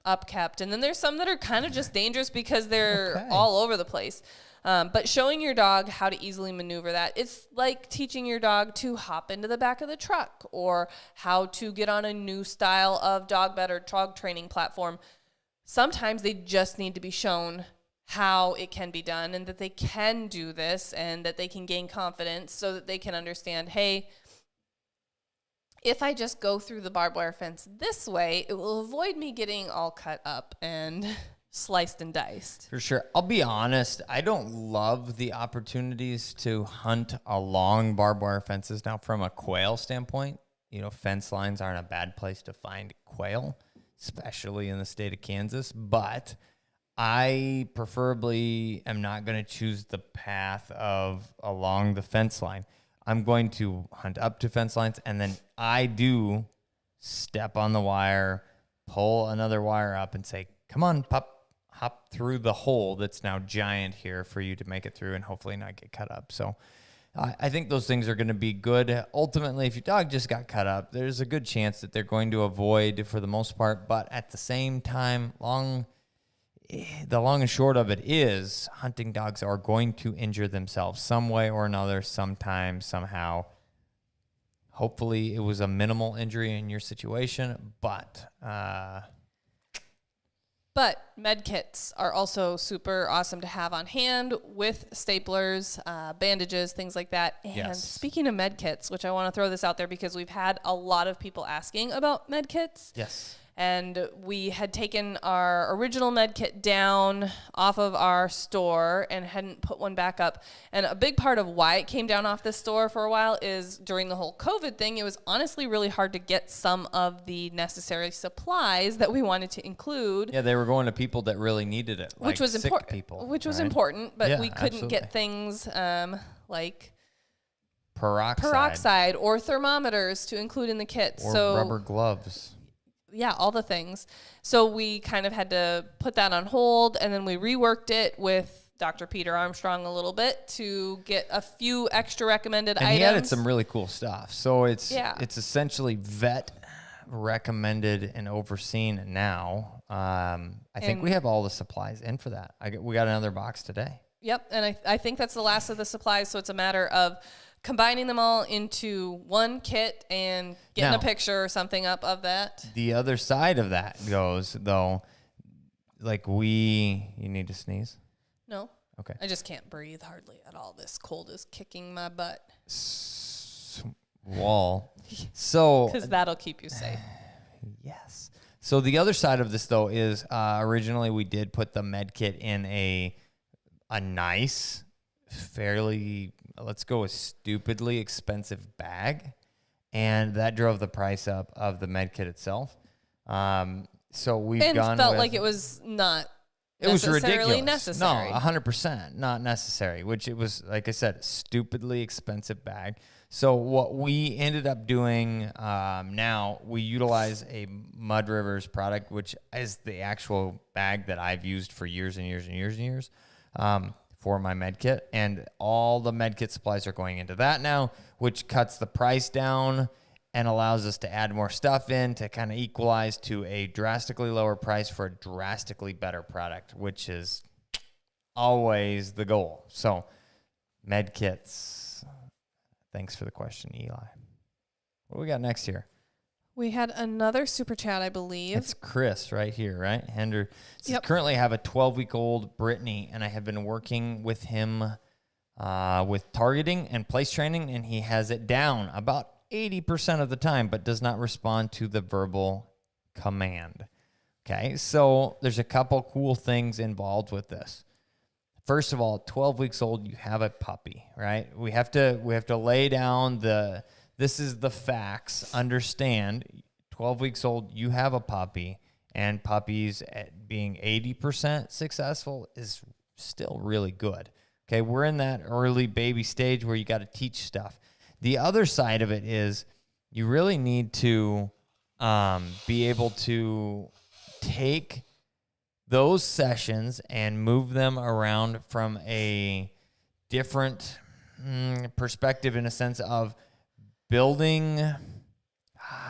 S3: upkept. And then there's some that are kind of just dangerous because they're all over the place. But showing your dog how to easily maneuver that, it's like teaching your dog to hop into the back of the truck or how to get on a new style of dog bed or dog training platform. Sometimes they just need to be shown how it can be done and that they can do this and that they can gain confidence so that they can understand, hey, if I just go through the barbed wire fence this way, it will avoid me getting all cut up and sliced and diced.
S1: For sure. I'll be honest. I don't love the opportunities to hunt along barbed wire fences. Now, from a quail standpoint, fence lines aren't a bad place to find quail, especially in the state of Kansas. But I preferably am not going to choose the path of along the fence line. I'm going to hunt up to fence lines, and then I do step on the wire, pull another wire up, and say, come on, pup, hop through the hole that's now giant here for you to make it through and hopefully not get cut up. So I think those things are going to be good. Ultimately, if your dog just got cut up, there's a good chance that they're going to avoid for the most part. But at the same time, the long and short of it is hunting dogs are going to injure themselves some way or another, sometime, somehow. Hopefully it was a minimal injury in your situation, but
S3: med kits are also super awesome to have on hand with staplers, bandages, things like that. And speaking of med kits, which I want to throw this out there because we've had a lot of people asking about med kits.
S1: Yes.
S3: And we had taken our original med kit down off of our store and hadn't put one back up. And a big part of why it came down off the store for a while is during the whole COVID thing, it was honestly really hard to get some of the necessary supplies that we wanted to include.
S1: Yeah, they were going to people that really needed it,
S3: which was
S1: sick people.
S3: Which was important, but we couldn't get things like peroxide or thermometers to include in the kit.
S1: Or rubber gloves.
S3: Yeah, all the things. So we kind of had to put that on hold, and then we reworked it with Dr. Peter Armstrong a little bit to get a few extra recommended items.
S1: And he added some really cool stuff. So it's essentially vet recommended and overseen now. I think we have all the supplies in for that. We got another box today.
S3: Yep, and I think that's the last of the supplies, so it's a matter of combining them all into one kit and getting a picture or something up of that.
S1: The other side of that goes, though, like you need to sneeze?
S3: No.
S1: Okay.
S3: I just can't breathe hardly at all. This cold is kicking my butt. Because that'll keep you safe.
S1: Yes. So the other side of this, though, is originally we did put the med kit in a nice, fairly... let's go with stupidly expensive bag, and that drove the price up of the med kit itself. So we've gone
S3: felt
S1: with,
S3: like it was not.
S1: It was ridiculous.
S3: Necessary.
S1: No, 100% not necessary. Which it was, like I said, stupidly expensive bag. So what we ended up doing now, we utilize a Mud Rivers product, which is the actual bag that I've used for years and years and years and years. For my med kit, and all the med kit supplies are going into that now, which cuts the price down and allows us to add more stuff in to kind of equalize to a drastically lower price for a drastically better product, which is always the goal. So med kits. Thanks for the question, Eli. What do we got next here?
S3: We had another super chat, I believe.
S1: It's Chris right here, right? Hender says, currently have a 12-week-old Brittany, and I have been working with him with targeting and place training, and he has it down about 80% of the time, but does not respond to the verbal command. Okay, so there's a couple cool things involved with this. First of all, 12 weeks old, you have a puppy, right? We have to lay down this is the facts. Understand, 12 weeks old, you have a puppy, and puppies at being 80% successful is still really good. Okay, we're in that early baby stage where you got to teach stuff. The other side of it is you really need to be able to take those sessions and move them around from a different perspective in a sense of building,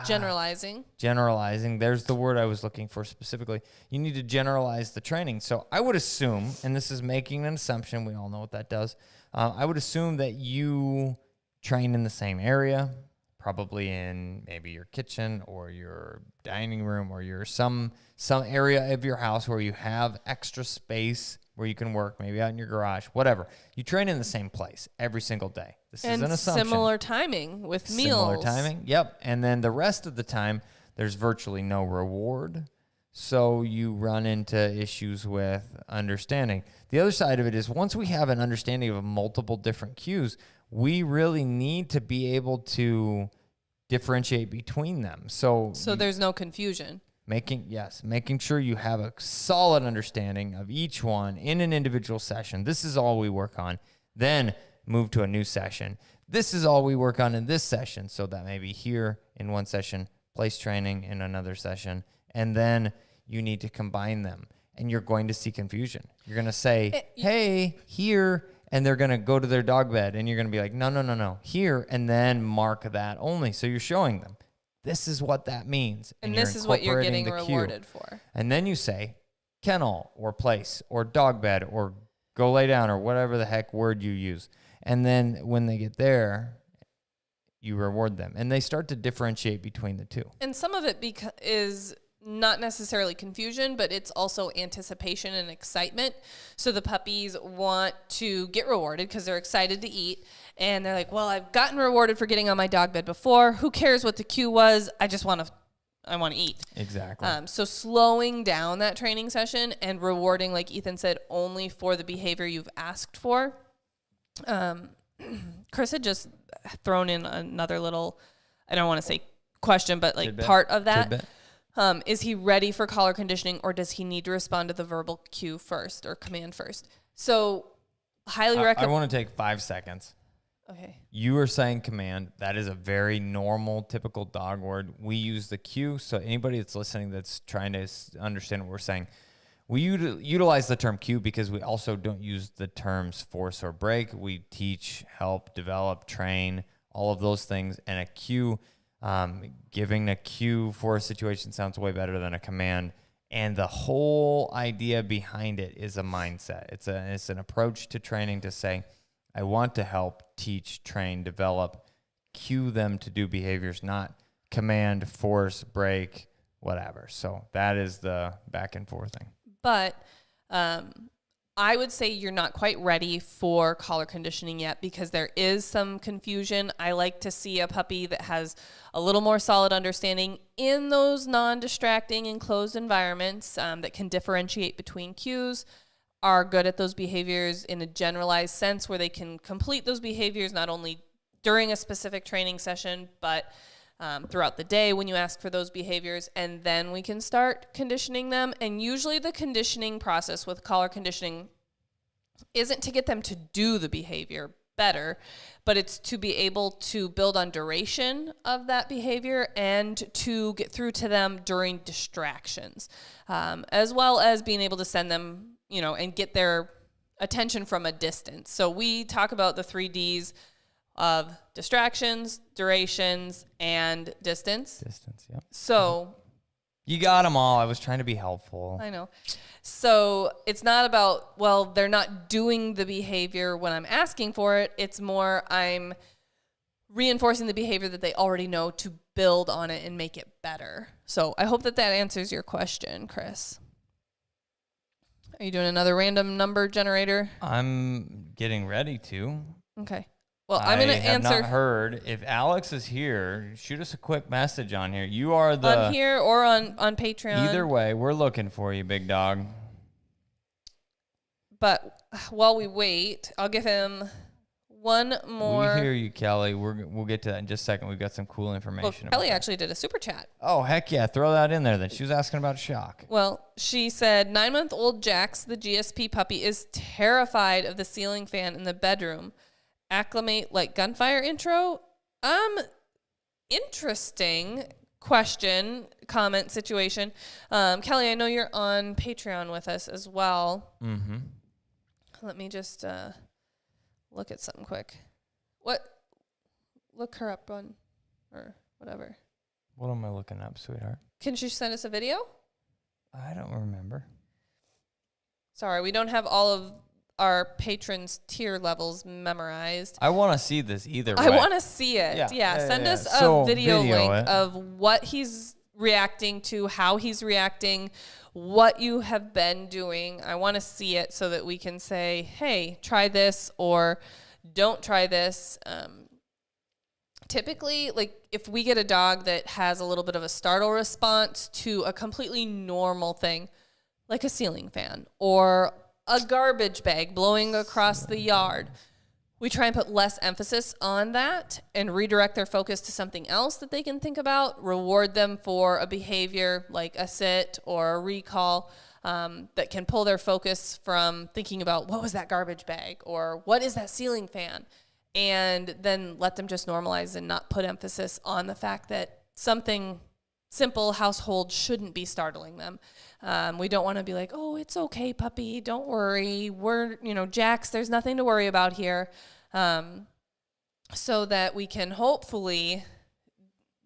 S3: generalizing.
S1: There's the word I was looking for specifically. You need to generalize the training. So I would assume, and this is making an assumption, we all know what that does. I would assume that you train in the same area, probably in maybe your kitchen or your dining room or your some area of your house where you have extra space where you can work, maybe out in your garage, whatever. You train in the same place every single day. This is an assumption.
S3: Similar timing with meals.
S1: Similar timing, yep. And then the rest of the time, there's virtually no reward. So you run into issues with understanding. The other side of it is once we have an understanding of multiple different cues, we really need to be able to differentiate between them. So
S3: there's no confusion.
S1: Making sure you have a solid understanding of each one in an individual session. This is all we work on. Then move to a new session. This is all we work on in this session. So that may be here in one session, place training in another session, and then you need to combine them. And you're going to see confusion. You're going to say, hey, here, and they're going to go to their dog bed, and you're going to be like, no, here, and then mark that only. So you're showing them. This is what that means.
S3: And this is what you're getting rewarded for.
S1: And then you say kennel or place or dog bed or go lay down or whatever the heck word you use. And then when they get there, you reward them. And they start to differentiate between the two.
S3: And some of it is not necessarily confusion, but it's also anticipation and excitement. So the puppies want to get rewarded because they're excited to eat. And they're like, well, I've gotten rewarded for getting on my dog bed before. Who cares what the cue was? I want to eat.
S1: Exactly.
S3: So slowing down that training session and rewarding, like Ethan said, only for the behavior you've asked for. Chris had just thrown in another little, I don't want to say question, but like
S1: Tidbit.
S3: part of that.
S1: Tidbit.
S3: Is he ready for collar conditioning, or does he need to respond to the verbal cue first or command first? So highly
S1: I
S3: recommend.
S1: want to take 5 seconds.
S3: Okay.
S1: You were saying command. That is a very normal, typical dog word. We use the cue. So anybody that's listening that's trying to understand what we're saying, we utilize the term cue because we also don't use the terms force or break. We teach, help, develop, train, all of those things. And a cue, giving a cue for a situation sounds way better than a command. And the whole idea behind it is a mindset. It's an approach to training to say, I want to help, teach, train, develop, cue them to do behaviors, not command, force, break, whatever. So that is the back and forth thing.
S3: But I would say you're not quite ready for collar conditioning yet because there is some confusion. I like to see a puppy that has a little more solid understanding in those non-distracting enclosed environments that can differentiate between cues, are good at those behaviors in a generalized sense where they can complete those behaviors not only during a specific training session, but throughout the day when you ask for those behaviors, and then we can start conditioning them. And usually the conditioning process with collar conditioning isn't to get them to do the behavior better, but it's to be able to build on duration of that behavior and to get through to them during distractions, as well as being able to send them, and get their attention from a distance. So we talk about the 3 Ds of distractions, durations, and distance.
S1: Distance, yeah.
S3: So
S1: You got them all. I was trying to be helpful.
S3: I know. So it's not about, well, they're not doing the behavior when I'm asking for it. It's more I'm reinforcing the behavior that they already know to build on it and make it better. So I hope that answers your question, Chris. Are you doing another random number generator?
S1: I'm getting ready to.
S3: Okay. Well, I'm going to answer.
S1: I have not heard. If Alex is here, shoot us a quick message on here. You are the...
S3: On here or on Patreon.
S1: Either way, we're looking for you, big dog.
S3: But while we wait, I'll give him one more.
S1: We hear you, Kelly. We'll get to that in just a second. We've got some cool information.
S3: Well, Kelly actually did a super chat.
S1: Oh, heck yeah. Throw that in there then. She was asking about shock.
S3: Well, she said 9-month-old Jax, the GSP puppy, is terrified of the ceiling fan in the bedroom. Acclimate like gunfire intro? Interesting question, comment, situation. Kelly, I know you're on Patreon with us as well.
S1: Mm-hmm.
S3: Let me just look at something quick. Look her up on, or whatever.
S1: What am I looking up, sweetheart?
S3: Can she send us a video?
S1: I don't remember.
S3: Sorry, we don't have all of our patrons' tier levels memorized.
S1: I want to see this either way.
S3: I want to see it. Yeah. Send us a video link of what he's reacting to, how he's reacting, what you have been doing. I want to see it so that we can say, hey, try this or don't try this. Typically, like if we get a dog that has a little bit of a startle response to a completely normal thing, like a ceiling fan or a garbage bag blowing across the yard, we try and put less emphasis on that and redirect their focus to something else that they can think about, reward them for a behavior like a sit or a recall that can pull their focus from thinking about what was that garbage bag or what is that ceiling fan, and then let them just normalize and not put emphasis on the fact that something simple household shouldn't be startling them. We don't want to be like, oh, it's okay, puppy, don't worry. We're, Jax, there's nothing to worry about here. So that we can hopefully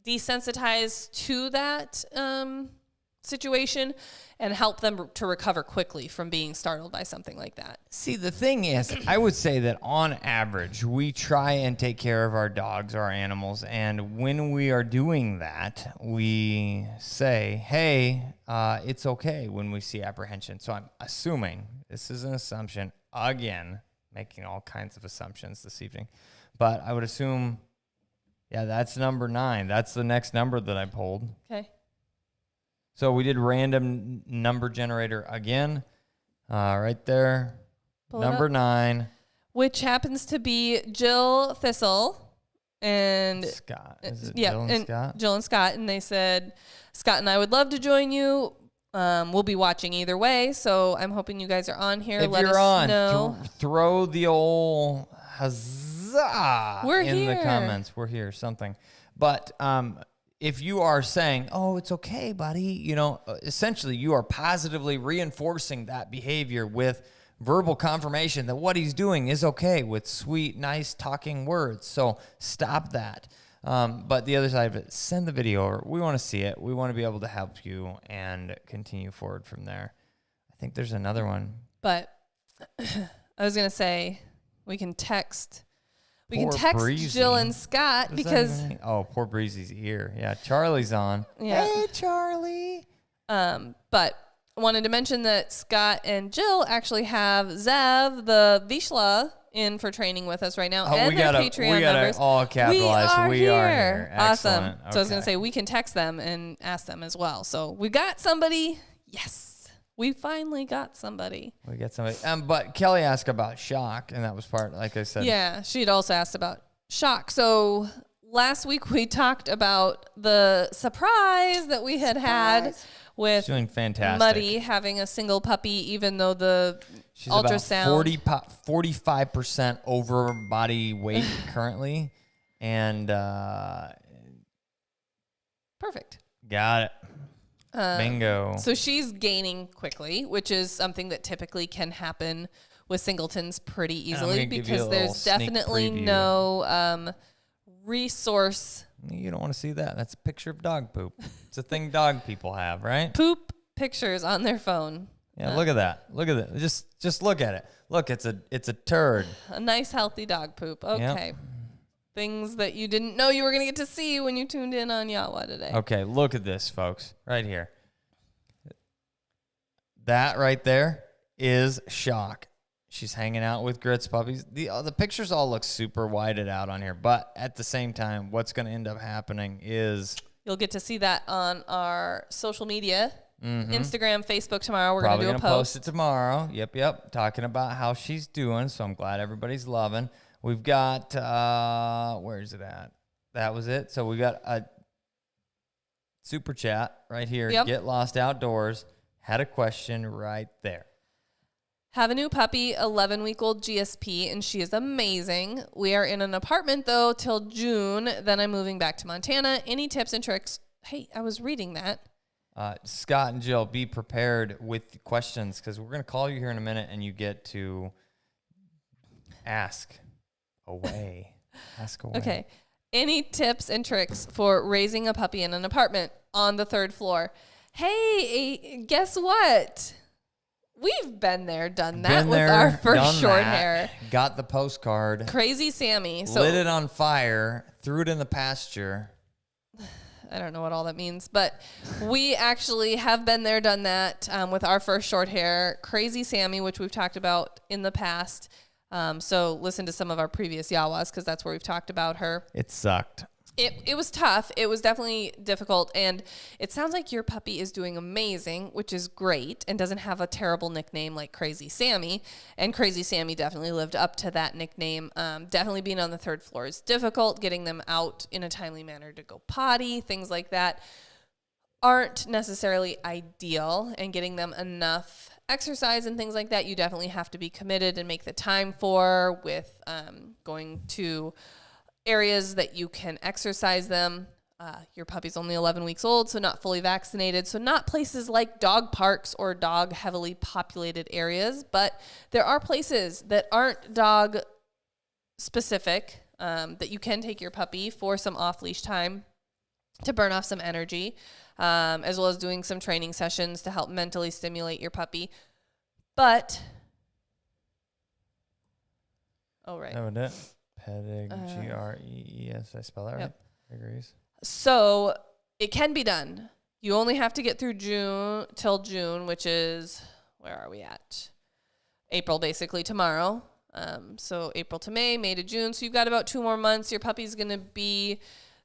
S3: desensitize to that situation and help them to recover quickly from being startled by something like that.
S1: See, the thing is, I would say that on average, we try and take care of our dogs or our animals. And when we are doing that, we say, hey, it's okay when we see apprehension. So I'm assuming, this is an assumption, again, making all kinds of assumptions this evening. But I would assume, yeah, that's number 9. That's the next number that I pulled.
S3: Okay.
S1: So we did random number generator again, right there,
S3: Pull
S1: number 9.
S3: Which happens to be Jill Thistle and
S1: Scott. Is it
S3: yeah,
S1: Jill and Scott?
S3: Jill and Scott, and they said, Scott and I would love to join you. We'll be watching either way, so I'm hoping you guys are on here.
S1: If
S3: Let
S1: you're
S3: us
S1: on,
S3: know.
S1: throw the old huzzah
S3: We're
S1: in
S3: here.
S1: the comments. We're here, something. But if you are saying, oh, it's okay, buddy, you know, essentially you are positively reinforcing that behavior with verbal confirmation that what he's doing is okay with sweet, nice talking words. So stop that. But the other side of it, send the video over. We want to see it. We want to be able to help you and continue forward from there. I think there's another one.
S3: But I was going to say we can text. We
S1: Poor
S3: can text
S1: Breezy.
S3: Jill and Scott
S1: What does that
S3: because
S1: even mean? Oh, poor Breezy's ear. Yeah, Charlie's on.
S3: Yeah.
S1: Hey, Charlie.
S3: but I wanted to mention that Scott and Jill actually have Zev the Vishla in for training with us right now,
S1: Oh,
S3: and
S1: we
S3: their
S1: gotta
S3: Patreon members.
S1: all capitalize.
S3: We are here.
S1: Excellent.
S3: Awesome. So I was
S1: Okay.
S3: going to say we can text them and ask them as well. So we got somebody. Yes. We finally got somebody.
S1: We got somebody. But Kelly asked about shock, and that was part, like I said.
S3: Yeah, she'd also asked about shock. So last week we talked about the surprise that we had with
S1: She's doing fantastic.
S3: Muddy having a single puppy, even though the
S1: She's
S3: ultrasound.
S1: about 45% over body weight currently, and
S3: Perfect.
S1: got it. Bingo.
S3: So she's gaining quickly, which is something that typically can happen with singletons pretty
S1: I'm
S3: easily
S1: gonna give you a
S3: because
S1: little
S3: there's
S1: sneak
S3: definitely
S1: preview.
S3: no resource.
S1: You don't want to see that. That's a picture of dog poop. It's a thing dog people have, right?
S3: Poop pictures on their phone.
S1: Yeah, look at that. Look at that. Just look at it. Look, it's a turd.
S3: A nice, healthy dog poop. Okay. Things that you didn't know you were going to get to see when you tuned in on YAWA today.
S1: Okay, look at this, folks. Right here. That right there is shock. She's hanging out with Grits puppies. The pictures all look super whited out on here, but at the same time, what's going to end up happening is
S3: You'll get to see that on our social media, Instagram, Facebook tomorrow. We're going
S1: probably
S3: to do a
S1: gonna
S3: post.
S1: post it tomorrow. Yep. Talking about how she's doing. So I'm glad everybody's loving. We've got where is it at? That was it. So we got a super chat right here.
S3: Yep.
S1: Get Lost Outdoors had a question right there.
S3: Have a new puppy, 11-week-old GSP, and she is amazing. We are in an apartment, though, till June. Then I'm moving back to Montana. Any tips and tricks? Hey, I was reading that.
S1: Scott and Jill, be prepared with questions because we're going to call you here in a minute and you get to ask away. Ask away.
S3: Okay. Any tips and tricks for raising a puppy in an apartment on the 3rd floor? Hey, guess what? We've been there, done that
S1: Been
S3: with
S1: there,
S3: our first
S1: done
S3: short
S1: that.
S3: hair.
S1: Got the postcard.
S3: Crazy Sammy. So
S1: Lit it on fire. Threw it in the pasture.
S3: I don't know what all that means, but we actually have been there, done that with our first short hair, Crazy Sammy, which we've talked about in the past. So listen to some of our previous YAWAs because that's where we've talked about her.
S1: It sucked.
S3: It was tough. It was definitely difficult. And it sounds like your puppy is doing amazing, which is great and doesn't have a terrible nickname like Crazy Sammy. And Crazy Sammy definitely lived up to that nickname. Definitely being on the 3rd floor is difficult. Getting them out in a timely manner to go potty, things like that aren't necessarily ideal. And getting them enough exercise and things like that, you definitely have to be committed and make the time for with going to areas that you can exercise them. Your puppy's only 11 weeks old, so not fully vaccinated. So not places like dog parks or dog heavily populated areas, but there are places that aren't dog specific that you can take your puppy for some off-leash time to burn off some energy. as well as doing some training sessions to help mentally stimulate your puppy. But, right.
S1: That would it. Grees. Did I spell that right?
S3: Yep.
S1: Pedigrees.
S3: So it can be done. You only have to get through till June, which is, where are we at? April, basically, tomorrow. So April to May, May to June. So you've got about 2 more months. Your puppy's going to be,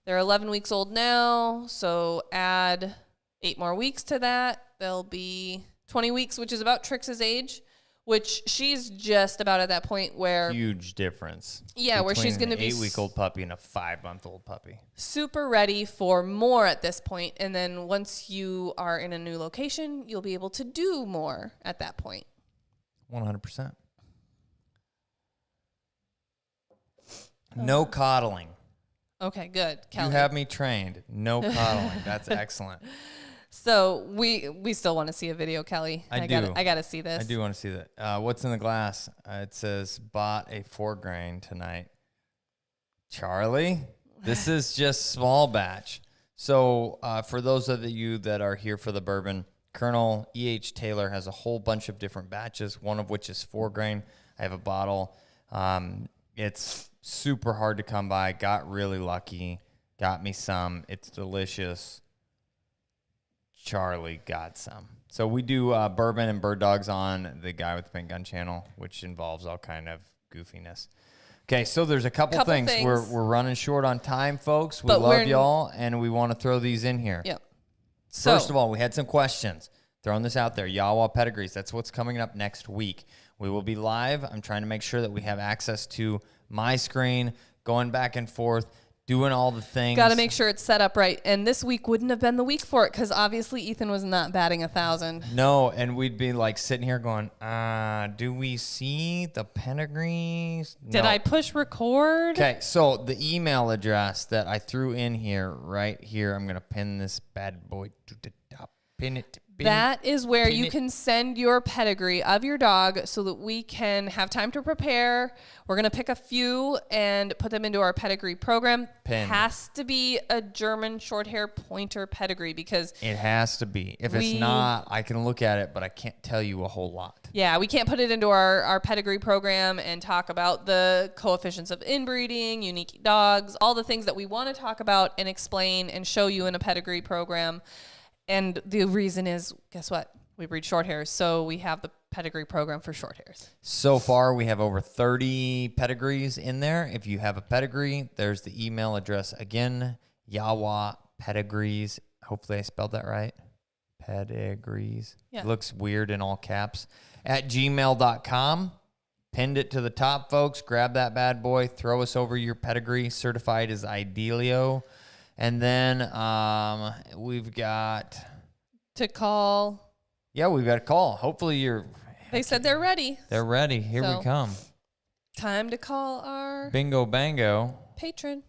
S3: they're 11 weeks old now. So add 8 more weeks to that. They'll be 20 weeks, which is about Trix's age, which she's just about at that point where...
S1: Huge difference.
S3: Yeah, where she's going to be...
S1: an 8-week-old puppy and a 5-month-old puppy.
S3: Super ready for more at this point. And then once you are in a new location, you'll be able to do more at that point.
S1: 100%. No coddling.
S3: Okay, good. Kelly.
S1: You have me trained. No coddling. That's excellent.
S3: So we still want to see a video, Kelly. I got to see this.
S1: I do want to see that. What's in the glass? It says, bought a 4-grain tonight. Charlie, this is just small batch. So for those of you that are here for the bourbon, Colonel E.H. Taylor has a whole bunch of different batches, one of which is 4-grain. I have a bottle. It's super hard to come by. Got really lucky. Got me some. It's delicious. Charlie got some. So we do bourbon and bird dogs on the Guy with the Pink Gun channel, which involves all kind of goofiness. Okay, so there's a couple things. We're running short on time, folks. We love y'all, and we want to throw these in here.
S3: Yep.
S1: First of all, we had some questions. Throwing this out there. YAWA pedigrees. That's what's coming up next week. We will be live. I'm trying to make sure that we have access to my screen, going back and forth, doing all the things.
S3: Got to make sure it's set up right. And this week wouldn't have been the week for it because obviously Ethan was not batting 1,000.
S1: No, and we'd be like sitting here going, do we see the pedigrees?
S3: Did I push record?
S1: Okay, so the email address that I threw in here, right here, I'm going to pin this bad boy to the top. Pin it.
S3: That is where you can send your pedigree of your dog so that we can have time to prepare. We're going to pick a few and put them into our pedigree program. Has to be a German Shorthaired pointer pedigree because...
S1: It has to be. If it's not, I can look at it, but I can't tell you a whole lot.
S3: Yeah, we can't put it into our pedigree program and talk about the coefficients of inbreeding, unique dogs, all the things that we want to talk about and explain and show you in a pedigree program. And the reason is, guess what? We breed short hairs, so we have the pedigree program for short hairs.
S1: So far, we have over 30 pedigrees in there. If you have a pedigree, there's the email address again, YAWA pedigrees. Hopefully I spelled that right. Pedigrees. Yeah. It looks weird in all caps. At gmail.com. Pinned it to the top, folks. Grab that bad boy. Throw us over your pedigree. Certified as Idealio. And then we've got...
S3: To call.
S1: Yeah, we've got a call. Hopefully you're...
S3: They said they're ready.
S1: They're ready. Here we come.
S3: Time to call our...
S1: Bingo bango.
S3: Patron.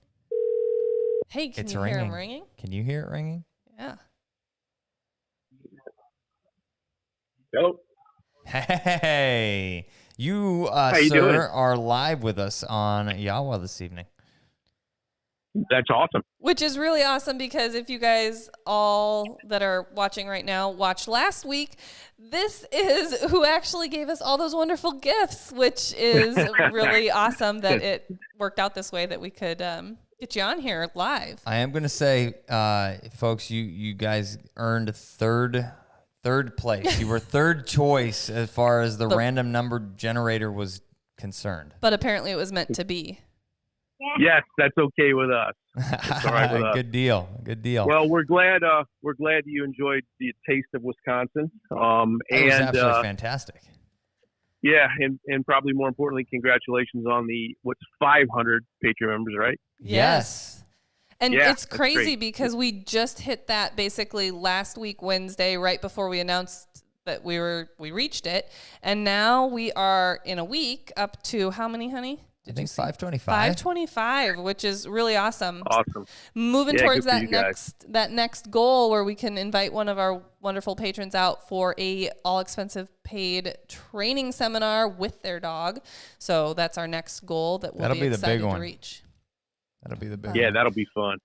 S3: Hey, can you hear him ringing?
S1: Can you hear it ringing?
S3: Yeah.
S4: Hello.
S1: Hey. You,
S4: you
S1: sir,
S4: doing?
S1: are live with us on YAWA this evening.
S4: That's awesome.
S3: Which is really awesome because if you guys all that are watching right now watched last week, this is who actually gave us all those wonderful gifts, which is really awesome that it worked out this way that we could get you on here live.
S1: I am going to say, folks, you guys earned third place. You were third choice as far as the random number generator was concerned.
S3: But apparently it was meant to be.
S4: Yes, that's okay with us. That's all right with us.
S1: Good deal. Good deal.
S4: Well, we're glad you enjoyed the taste of Wisconsin.
S1: It was absolutely fantastic.
S4: Yeah, and probably more importantly, congratulations on the 500 Patreon members, right?
S3: Yes. And
S4: yeah,
S3: it's crazy because we just hit that basically last week, Wednesday, right before we announced that we reached it. And now we are in a week up to how many, honey?
S1: I think 525.
S3: 525, which is really awesome.
S4: Awesome.
S3: Moving towards that next goal where we can invite one of our wonderful patrons out for a all-expensive paid training seminar with their dog. So that's our next goal that we'll be excited to reach.
S1: That'll be the big
S4: one. Yeah, that'll be fun.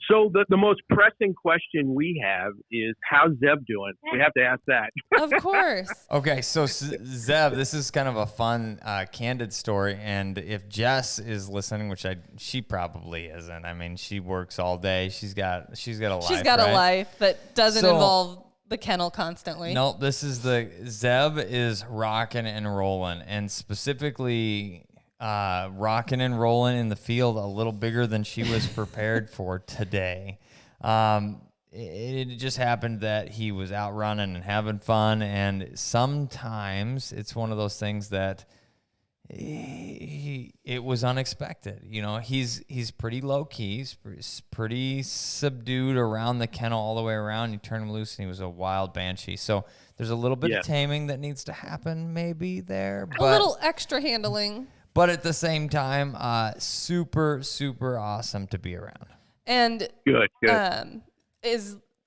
S4: So the most pressing question we have is, how's Zeb doing? We have to ask that.
S3: Of course.
S1: Okay, so Zeb, this is kind of a fun, candid story, and if Jess is listening, which she probably isn't. I mean, she works all day. She's got a life. She's got
S3: a
S1: right?
S3: life that doesn't involve the kennel constantly.
S1: Nope, Zeb is rocking and rolling, and specifically rocking and rolling in the field a little bigger than she was prepared for today. It just happened that he was out running and having fun, and sometimes it's one of those things that it was unexpected. You know, he's pretty low key, he's pretty subdued around the kennel all the way around. You turn him loose, and he was a wild banshee. So there's a little bit of taming that needs to happen, maybe there, but
S3: a little extra handling.
S1: But at the same time, super, super awesome to be around.
S3: And
S4: good.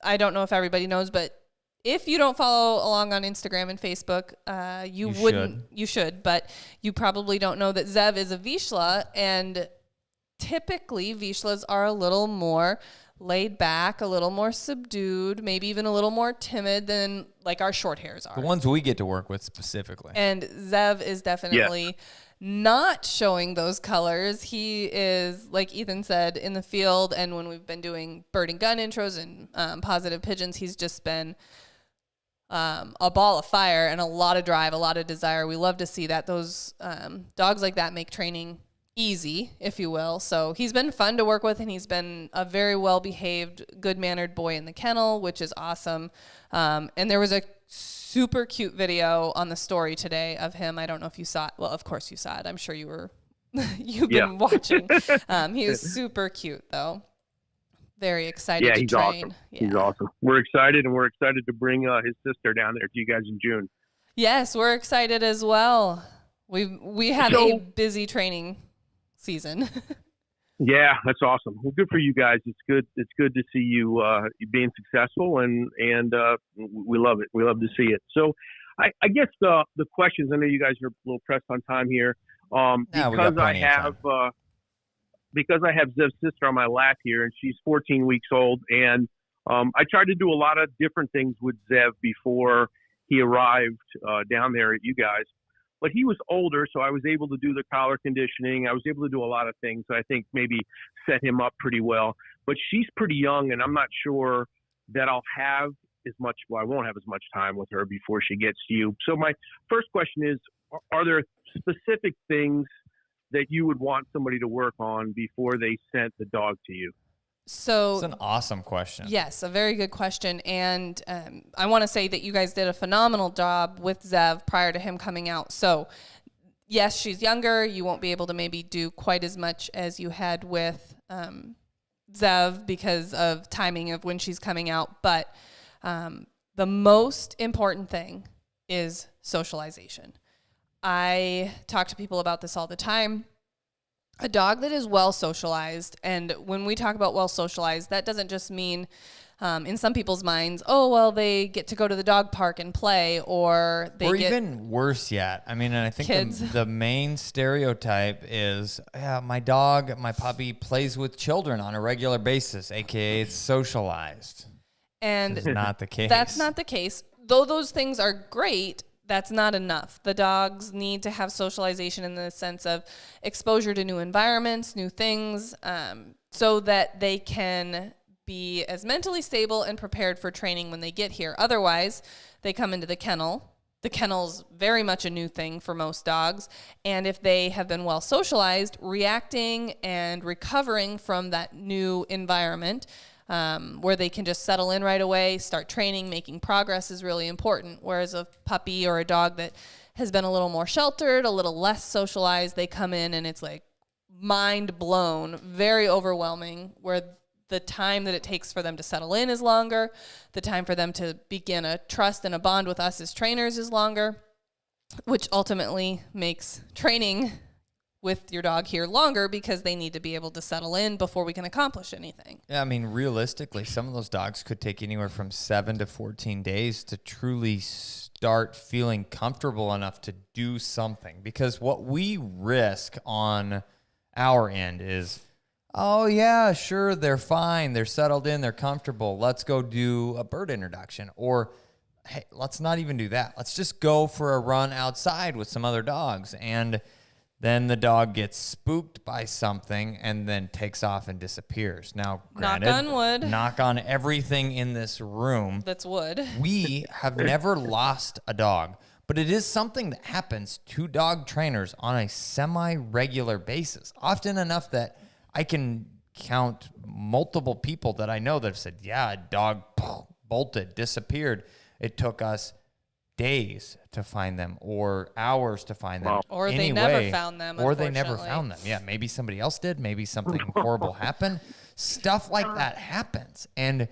S3: I don't know if everybody knows, but if you don't follow along on Instagram and Facebook, you should, but you probably don't know that Zev is a Vizsla, and typically Vizslas are a little more laid back, a little more subdued, maybe even a little more timid than like our short hairs are.
S1: The ones we get to work with specifically.
S3: And Zev is definitely not showing those colors. He is, like Ethan said, in the field, and when we've been doing bird and gun intros and positive pigeons, he's just been a ball of fire and a lot of drive, a lot of desire. We love to see that. Those dogs like that make training easy, if you will. So he's been fun to work with, and he's been a very well-behaved, good-mannered boy in the kennel, which is awesome. And there was a super cute video on the story today of him. I don't know if you saw it. Well, of course you saw it. I'm sure you were, you've been watching. He was super cute though. Very excited to train.
S4: Awesome. Yeah. He's awesome. We're excited, and we're excited to bring his sister down there to you guys in June.
S3: Yes, we're excited as well. We have a busy training season.
S4: Yeah, that's awesome. Well, good for you guys. It's good. It's good to see you being successful, and we love it. We love to see it. So, I guess the questions. I know you guys are a little pressed on time here. Because I have Zev's sister on my lap here, and she's 14 weeks old, and I tried to do a lot of different things with Zev before he arrived down there at you guys. But he was older, so I was able to do the collar conditioning. I was able to do a lot of things that I think maybe set him up pretty well. But she's pretty young, and I'm not sure that I'll have as much – well, I won't have as much time with her before she gets to you. So my first question is, are there specific things that you would want somebody to work on before they sent the dog to you?
S3: So
S1: it's an awesome question.
S3: Yes, a very good question. And I want to say that you guys did a phenomenal job with Zev prior to him coming out. So yes, she's younger. You won't be able to maybe do quite as much as you had with Zev because of timing of when she's coming out. But the most important thing is socialization. I talk to people about this all the time. A dog that is well socialized, and when we talk about well socialized, that doesn't just mean, in some people's minds, oh, well, they get to go to the dog park and play, or they get
S1: even worse yet. I mean, and I think
S3: kids.
S1: The main stereotype is, my puppy plays with children on a regular basis, aka it's socialized.
S3: And
S1: it's not the case.
S3: That's not the case. Though those things are great, that's not enough. The dogs need to have socialization in the sense of exposure to new environments, new things, so that they can be as mentally stable and prepared for training when they get here. Otherwise, they come into the kennel. The kennel's very much a new thing for most dogs. And if they have been well socialized, reacting and recovering from that new environment, where they can just settle in right away, start training, making progress is really important. Whereas a puppy or a dog that has been a little more sheltered, a little less socialized, they come in and it's like mind blown, very overwhelming, where the time that it takes for them to settle in is longer. The time for them to begin a trust and a bond with us as trainers is longer, which ultimately makes training with your dog here longer because they need to be able to settle in before we can accomplish anything.
S1: Yeah, I mean, realistically, some of those dogs could take anywhere from 7 to 14 days to truly start feeling comfortable enough to do something. Because what we risk on our end is, oh yeah, sure, they're fine, they're settled in, they're comfortable, let's go do a bird introduction. Or hey, let's not even do that, let's just go for a run outside with some other dogs. And then the dog gets spooked by something and then takes off and disappears. Now, granted,
S3: Knock on wood.
S1: knock on everything in this room,
S3: That's wood.
S1: we have never lost a dog, but it is something that happens to dog trainers on a semi-regular basis, often enough that I can count multiple people that I know that have said, yeah, a dog bolted, disappeared. It took us days to find them or hours to find them.
S3: Or they never found them,
S1: Or they never
S3: unfortunately.
S1: found them. Yeah, maybe somebody else did. Maybe something horrible happened. Stuff like that happens. And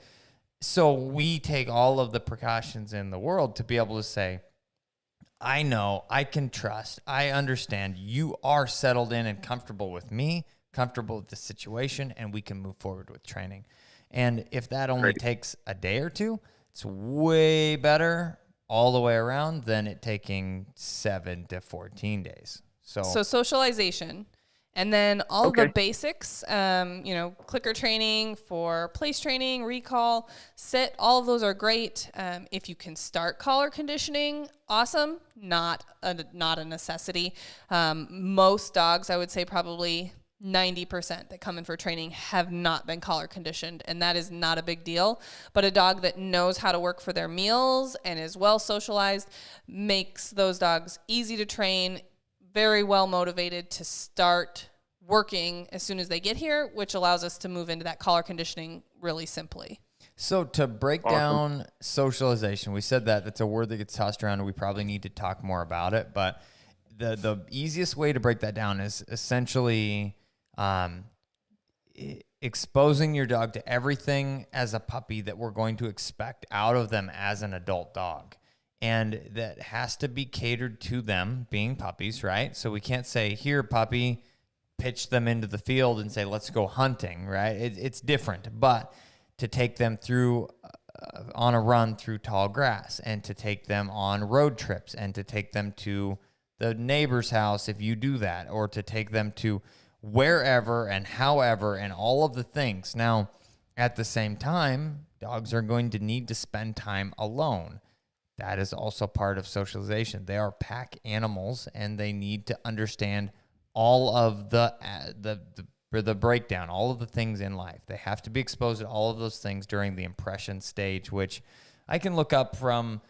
S1: so we take all of the precautions in the world to be able to say, I know, I can trust, I understand, you are settled in and comfortable with me, comfortable with the situation, and we can move forward with training. And if that only takes a day or two, it's way better all the way around than it taking 7 to 14 days. So
S3: socialization, and then all of the basics, clicker training for place training, recall, sit, all of those are great. If you can start collar conditioning, awesome. Not a necessity. Most dogs, I would say probably 90% that come in for training have not been collar conditioned, and that is not a big deal. But a dog that knows how to work for their meals and is well socialized makes those dogs easy to train, very well motivated to start working as soon as they get here, which allows us to move into that collar conditioning really simply.
S1: So to break down socialization, we said that that's a word that gets tossed around and we probably need to talk more about it, but the easiest way to break that down is essentially exposing your dog to everything as a puppy that we're going to expect out of them as an adult dog. And that has to be catered to them being puppies, right? So we can't say, here, puppy, pitch them into the field and say, let's go hunting, right? It's different. But to take them through on a run through tall grass, and to take them on road trips, and to take them to the neighbor's house if you do that, or to take them to wherever and however and all of the things. Now, at the same time, dogs are going to need to spend time alone. That is also part of socialization. They are pack animals, and they need to understand all of the breakdown, all of the things in life. They have to be exposed to all of those things during the impression stage, which I can look up from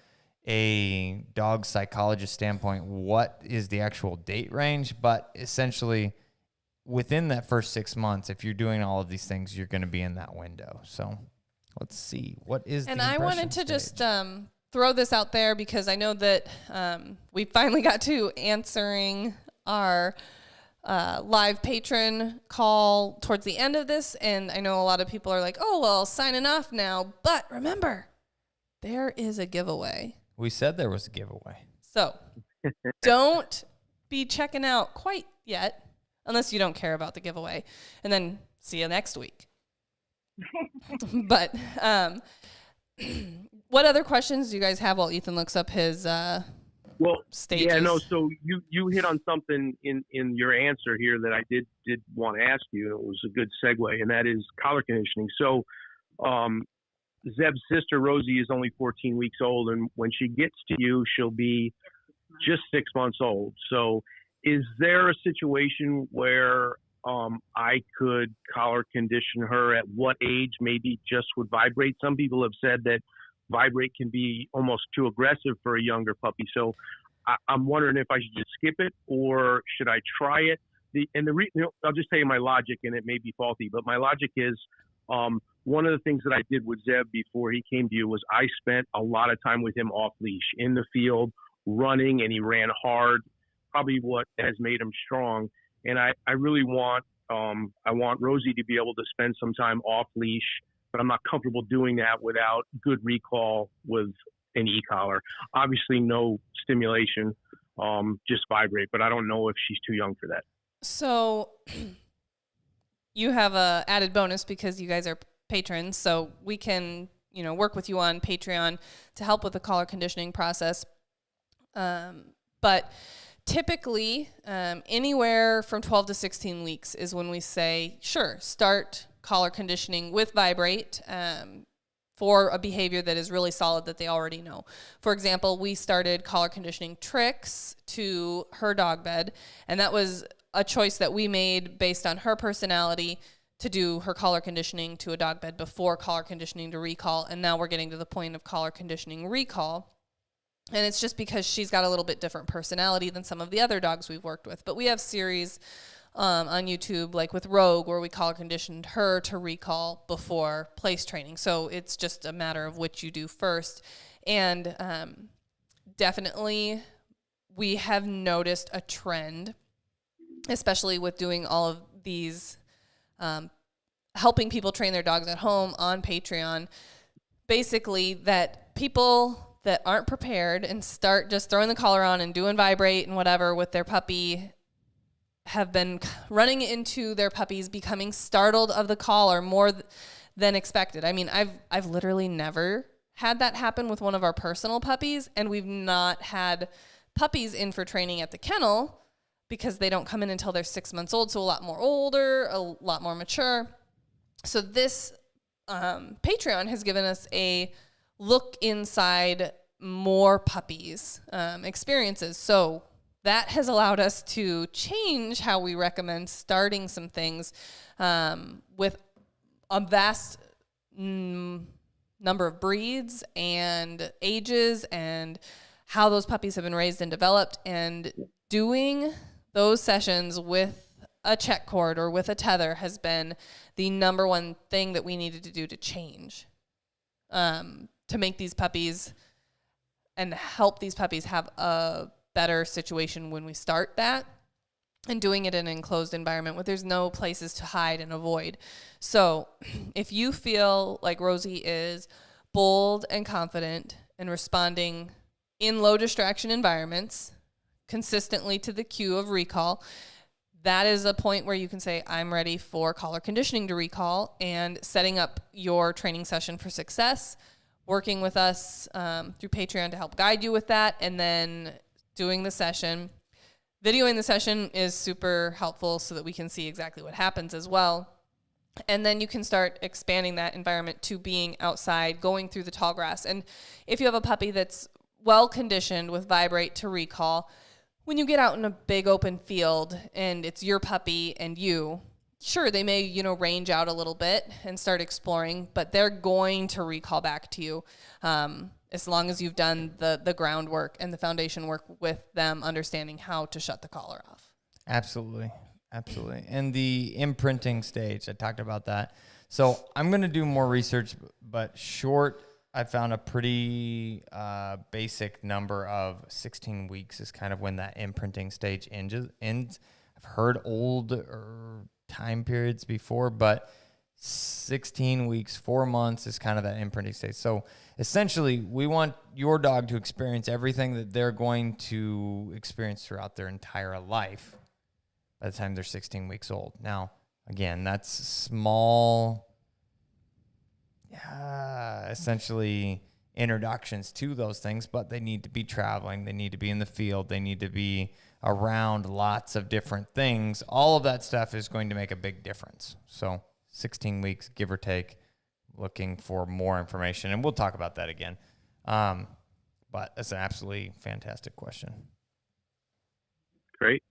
S1: a dog psychologist standpoint what is the actual date range, but essentially within that first 6 months, if you're doing all of these things, you're going to be in that window. So let's see, what is
S3: and
S1: the
S3: I wanted to
S1: stage?
S3: just throw this out there because I know that we finally got to answering our live patron call towards the end of this, and I know a lot of people are like, oh, well, signing off now, but remember, there is a giveaway.
S1: We said there was a giveaway.
S3: So don't be checking out quite yet unless you don't care about the giveaway, and then see you next week. But what other questions do you guys have while Ethan looks up his stages?
S4: Yeah, no, so you hit on something in your answer here that I did want to ask you, and it was a good segue, and that is collar conditioning. So Zeb's sister, Rosie, is only 14 weeks old, and when she gets to you, she'll be just 6 months old. So is there a situation where I could collar condition her at what age maybe just would vibrate? Some people have said that vibrate can be almost too aggressive for a younger puppy. So I'm wondering if I should just skip it or should I try it? I'll just tell you my logic, and it may be faulty, but my logic is one of the things that I did with Zeb before he came to you was I spent a lot of time with him off leash in the field running, and he ran hard, probably what has made him strong. And I really want Rosie to be able to spend some time off leash, but I'm not comfortable doing that without good recall with an e-collar. Obviously no stimulation, just vibrate, but I don't know if she's too young for that.
S3: So you have a added bonus because you guys are patrons, so we can, work with you on Patreon to help with the collar conditioning process. But typically, anywhere from 12 to 16 weeks is when we say, sure, start collar conditioning with vibrate for a behavior that is really solid that they already know. For example, we started collar conditioning tricks to her dog bed, and that was a choice that we made based on her personality to do her collar conditioning to a dog bed before collar conditioning to recall, and now we're getting to the point of collar conditioning recall. And it's just because she's got a little bit different personality than some of the other dogs we've worked with. But we have series on YouTube, like with Rogue, where we collar conditioned her to recall before place training. So it's just a matter of which you do first. And definitely we have noticed a trend, especially with doing all of these, helping people train their dogs at home on Patreon, basically that people that aren't prepared and start just throwing the collar on and doing vibrate and whatever with their puppy have been running into their puppies becoming startled of the collar more than expected. I mean, I've literally never had that happen with one of our personal puppies, and we've not had puppies in for training at the kennel because they don't come in until they're 6 months old, so a lot more older, a lot more mature. So this Patreon has given us a look inside more puppies' experiences. So that has allowed us to change how we recommend starting some things with a vast number of breeds and ages and how those puppies have been raised and developed, and doing those sessions with a check cord or with a tether has been the number one thing that we needed to do to change. To make these puppies and help these puppies have a better situation when we start that, and doing it in an enclosed environment where there's no places to hide and avoid. So if you feel like Rosie is bold and confident and responding in low distraction environments consistently to the cue of recall, that is a point where you can say, I'm ready for collar conditioning to recall, and setting up your training session for success, working with us through Patreon to help guide you with that, and then doing the session. Videoing the session is super helpful so that we can see exactly what happens as well. And then you can start expanding that environment to being outside, going through the tall grass. And if you have a puppy that's well conditioned with vibrate to recall, when you get out in a big open field and it's your puppy and you, sure, they may, range out a little bit and start exploring, but they're going to recall back to you as long as you've done the groundwork and the foundation work with them, understanding how to shut the collar off.
S1: Absolutely. Absolutely. And the imprinting stage, I talked about that. So I'm going to do more research, but I found a pretty basic number of 16 weeks is kind of when that imprinting stage ends. I've heard older time periods before, but 16 weeks, 4 months is kind of that imprinting stage. So essentially, we want your dog to experience everything that they're going to experience throughout their entire life by the time they're 16 weeks old. Now, again, that's small, essentially introductions to those things, but they need to be traveling. They need to be in the field. They need to be around lots of different things. All of that stuff is going to make a big difference. So 16 weeks, give or take, looking for more information. And we'll talk about that again. But that's an absolutely fantastic question.
S4: Great.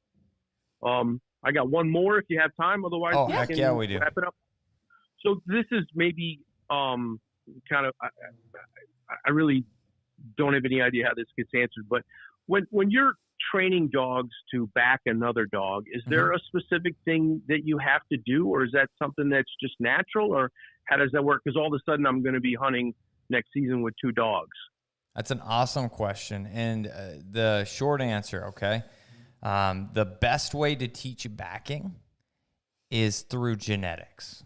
S4: I got one more if you have time. Otherwise,
S1: we do.
S4: Wrap it up. So this is maybe kind of, I really don't have any idea how this gets answered, but when you're training dogs to back another dog, is there a specific thing that you have to do, or is that something that's just natural, or how does that work? Because all of a sudden I'm going to be hunting next season with 2 dogs.
S1: That's an awesome question. And the short answer, okay, the best way to teach backing is through genetics.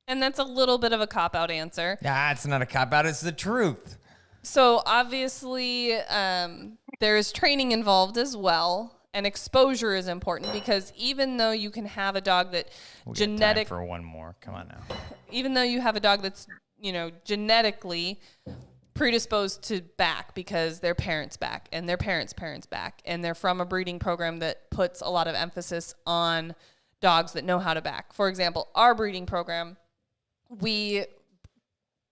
S3: And that's a little bit of a cop-out answer.
S1: Nah, it's not a cop-out. It's the truth.
S3: So obviously, there is training involved as well, and exposure is important, because even though you can have a dog that
S1: time for one more. Come on now.
S3: Even though you have a dog that's, genetically predisposed to back because their parents back and their parents' parents back, and they're from a breeding program that puts a lot of emphasis on dogs that know how to back. For example, our breeding program, we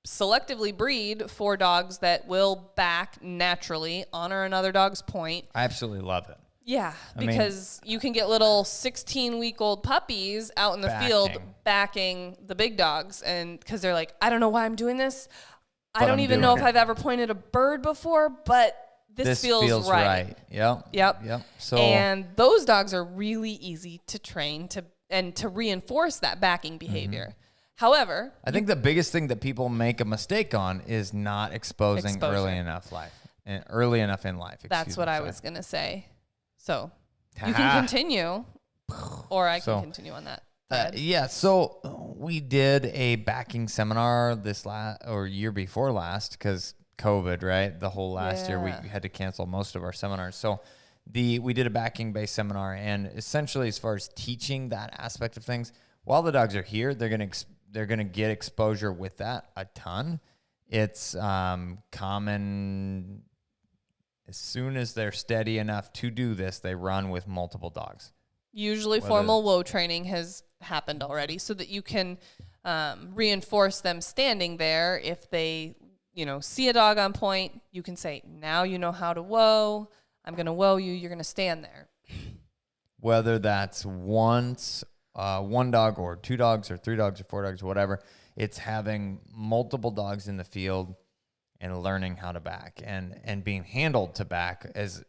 S3: selectively breed for dogs that will back naturally, honor another dog's point.
S1: I absolutely love it.
S3: Yeah, because you can get little 16-week-old puppies out in the field backing the big dogs, and because they're like, I don't know why I'm doing this. I don't even know if I've ever pointed a bird before, but this feels right.
S1: Yep. So,
S3: and those dogs are really easy to train to reinforce that backing behavior. However,
S1: I think the biggest thing that people make a mistake on is not exposing early enough in life.
S3: That's what I was gonna say. So you can continue, or I can continue on that.
S1: Yeah, so we did a backing seminar this year before last because COVID, right? The whole last year we had to cancel most of our seminars. So we did a backing based seminar, and essentially as far as teaching that aspect of things, while the dogs are here, they're gonna get exposure with that a ton. It's common. As soon as they're steady enough to do this, they run with multiple dogs.
S3: Usually formal WOA training has happened already so that you can reinforce them standing there. If they, see a dog on point, you can say, now you know how to WOA. I'm going to WOA you. You're going to stand there.
S1: Whether that's one dog or 2 dogs or 3 dogs or 4 dogs, whatever, it's having multiple dogs in the field and learning how to back and being handled to back as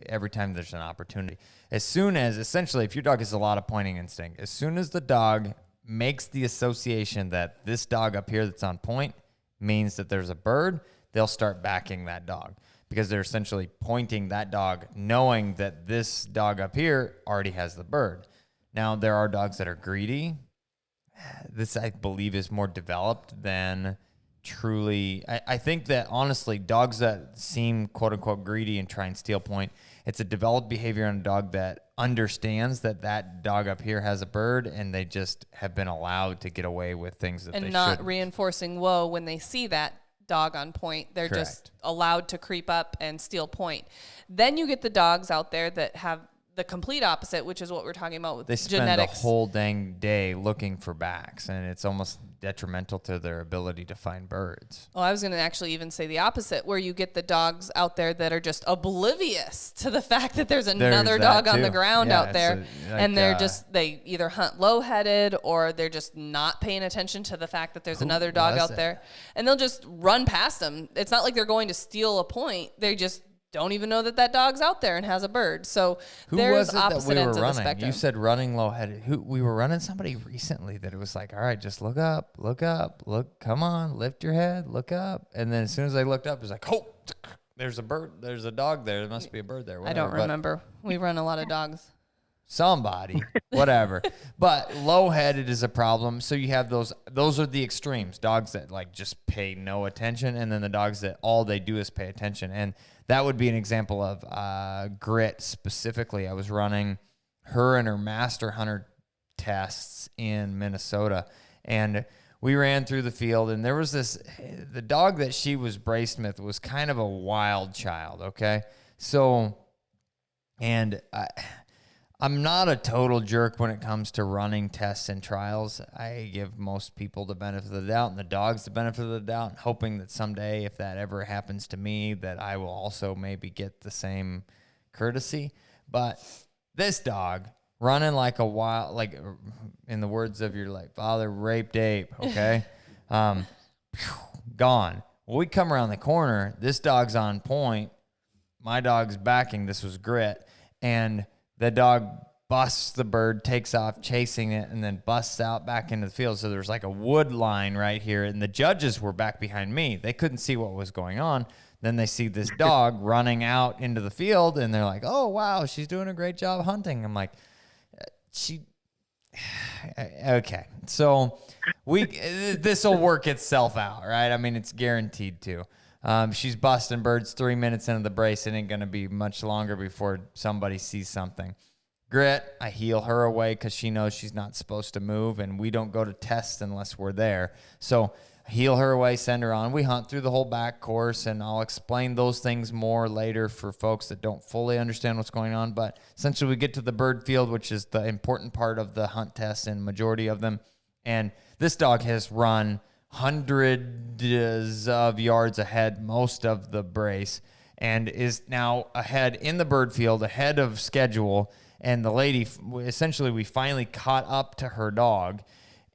S1: every time there's an opportunity. As soon as, essentially, if your dog has a lot of pointing instinct, as soon as the dog makes the association that this dog up here that's on point means that there's a bird, they'll start backing that dog because they're essentially pointing that dog knowing that this dog up here already has the bird. Now, there are dogs that are greedy. This, I believe, is more developed than truly. I think that honestly, dogs that seem quote unquote greedy and try and steal point, it's a developed behavior on a dog that understands that dog up here has a bird, and they just have been allowed to get away with things that they shouldn't.
S3: And not reinforcing WOA when they see that dog on point. They're just allowed to creep up and steal point. Then you get the dogs out there that have the complete opposite, which is what we're talking about with genetics.
S1: They spend the whole dang day looking for backs, and it's almost detrimental to their ability to find birds.
S3: Oh, I was going to actually even say the opposite, where you get the dogs out there that are just oblivious to the fact that there's another dog on the ground out there. And they're they either hunt low-headed or they're just not paying attention to the fact that there's another dog out there. And they'll just run past them. It's not like they're going to steal a point. They just don't even know that dog's out there and has a bird. So there's opposite ends of the spectrum.
S1: You said running low-headed. We were running somebody recently that it was like, all right, just look up, come on, lift your head, look up. And then as soon as I looked up, it was like, oh, there's a bird, there's a dog there. There must be a bird there. Whatever.
S3: I don't remember. We run a lot of dogs.
S1: Somebody, whatever. But low-headed is a problem. So you have those are the extremes. Dogs that like just pay no attention, and then the dogs that all they do is pay attention. And that would be an example of Grit specifically. I was running her and her master hunter tests in Minnesota, and we ran through the field, and there was the dog that she was braced with was kind of a wild child, okay? So, and I'm not a total jerk when it comes to running tests and trials. I give most people the benefit of the doubt and the dogs the benefit of the doubt, hoping that someday, if that ever happens to me, that I will also maybe get the same courtesy. But this dog running like a wild, like in the words of your like father, raped ape, okay? Gone. Well, we come around the corner. This dog's on point. My dog's backing. This was Grit. And the dog busts the bird, takes off chasing it, and then busts out back into the field. So there's like a wood line right here, and the judges were back behind me. They couldn't see what was going on. Then they see this dog running out into the field, and they're like, oh, wow, she's doing a great job hunting. I'm like, okay. So this will work itself out, right? I mean, it's guaranteed to. She's busting birds 3 minutes into the brace. It ain't going to be much longer before somebody sees something. Grit, I heel her away because she knows she's not supposed to move, and we don't go to tests unless we're there. So heal her away, send her on. We hunt through the whole back course, and I'll explain those things more later for folks that don't fully understand what's going on. But essentially, we get to the bird field, which is the important part of the hunt test and majority of them. And this dog has run hundreds of yards ahead most of the brace and is now ahead in the bird field, ahead of schedule. And the lady, essentially, we finally caught up to her dog.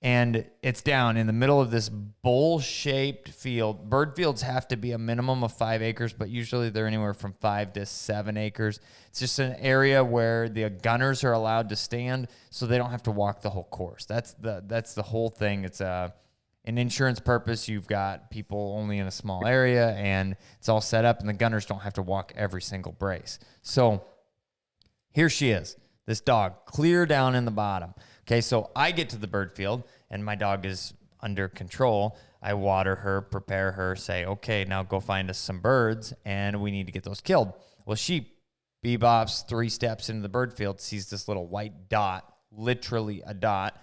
S1: And it's down in the middle of this bowl-shaped field. Bird fields have to be a minimum of 5 acres, but usually they're anywhere from 5 to 7 acres. It's just an area where the gunners are allowed to stand, so they don't have to walk the whole course. That's the whole thing. It's an insurance purpose. You've got people only in a small area, and it's all set up, and the gunners don't have to walk every single brace. So here she is, this dog, clear down in the bottom. Okay, so I get to the bird field, and my dog is under control. I water her, prepare her, say, okay, now go find us some birds, and we need to get those killed. Well, she bebops 3 steps into the bird field, sees this little white dot, literally a dot,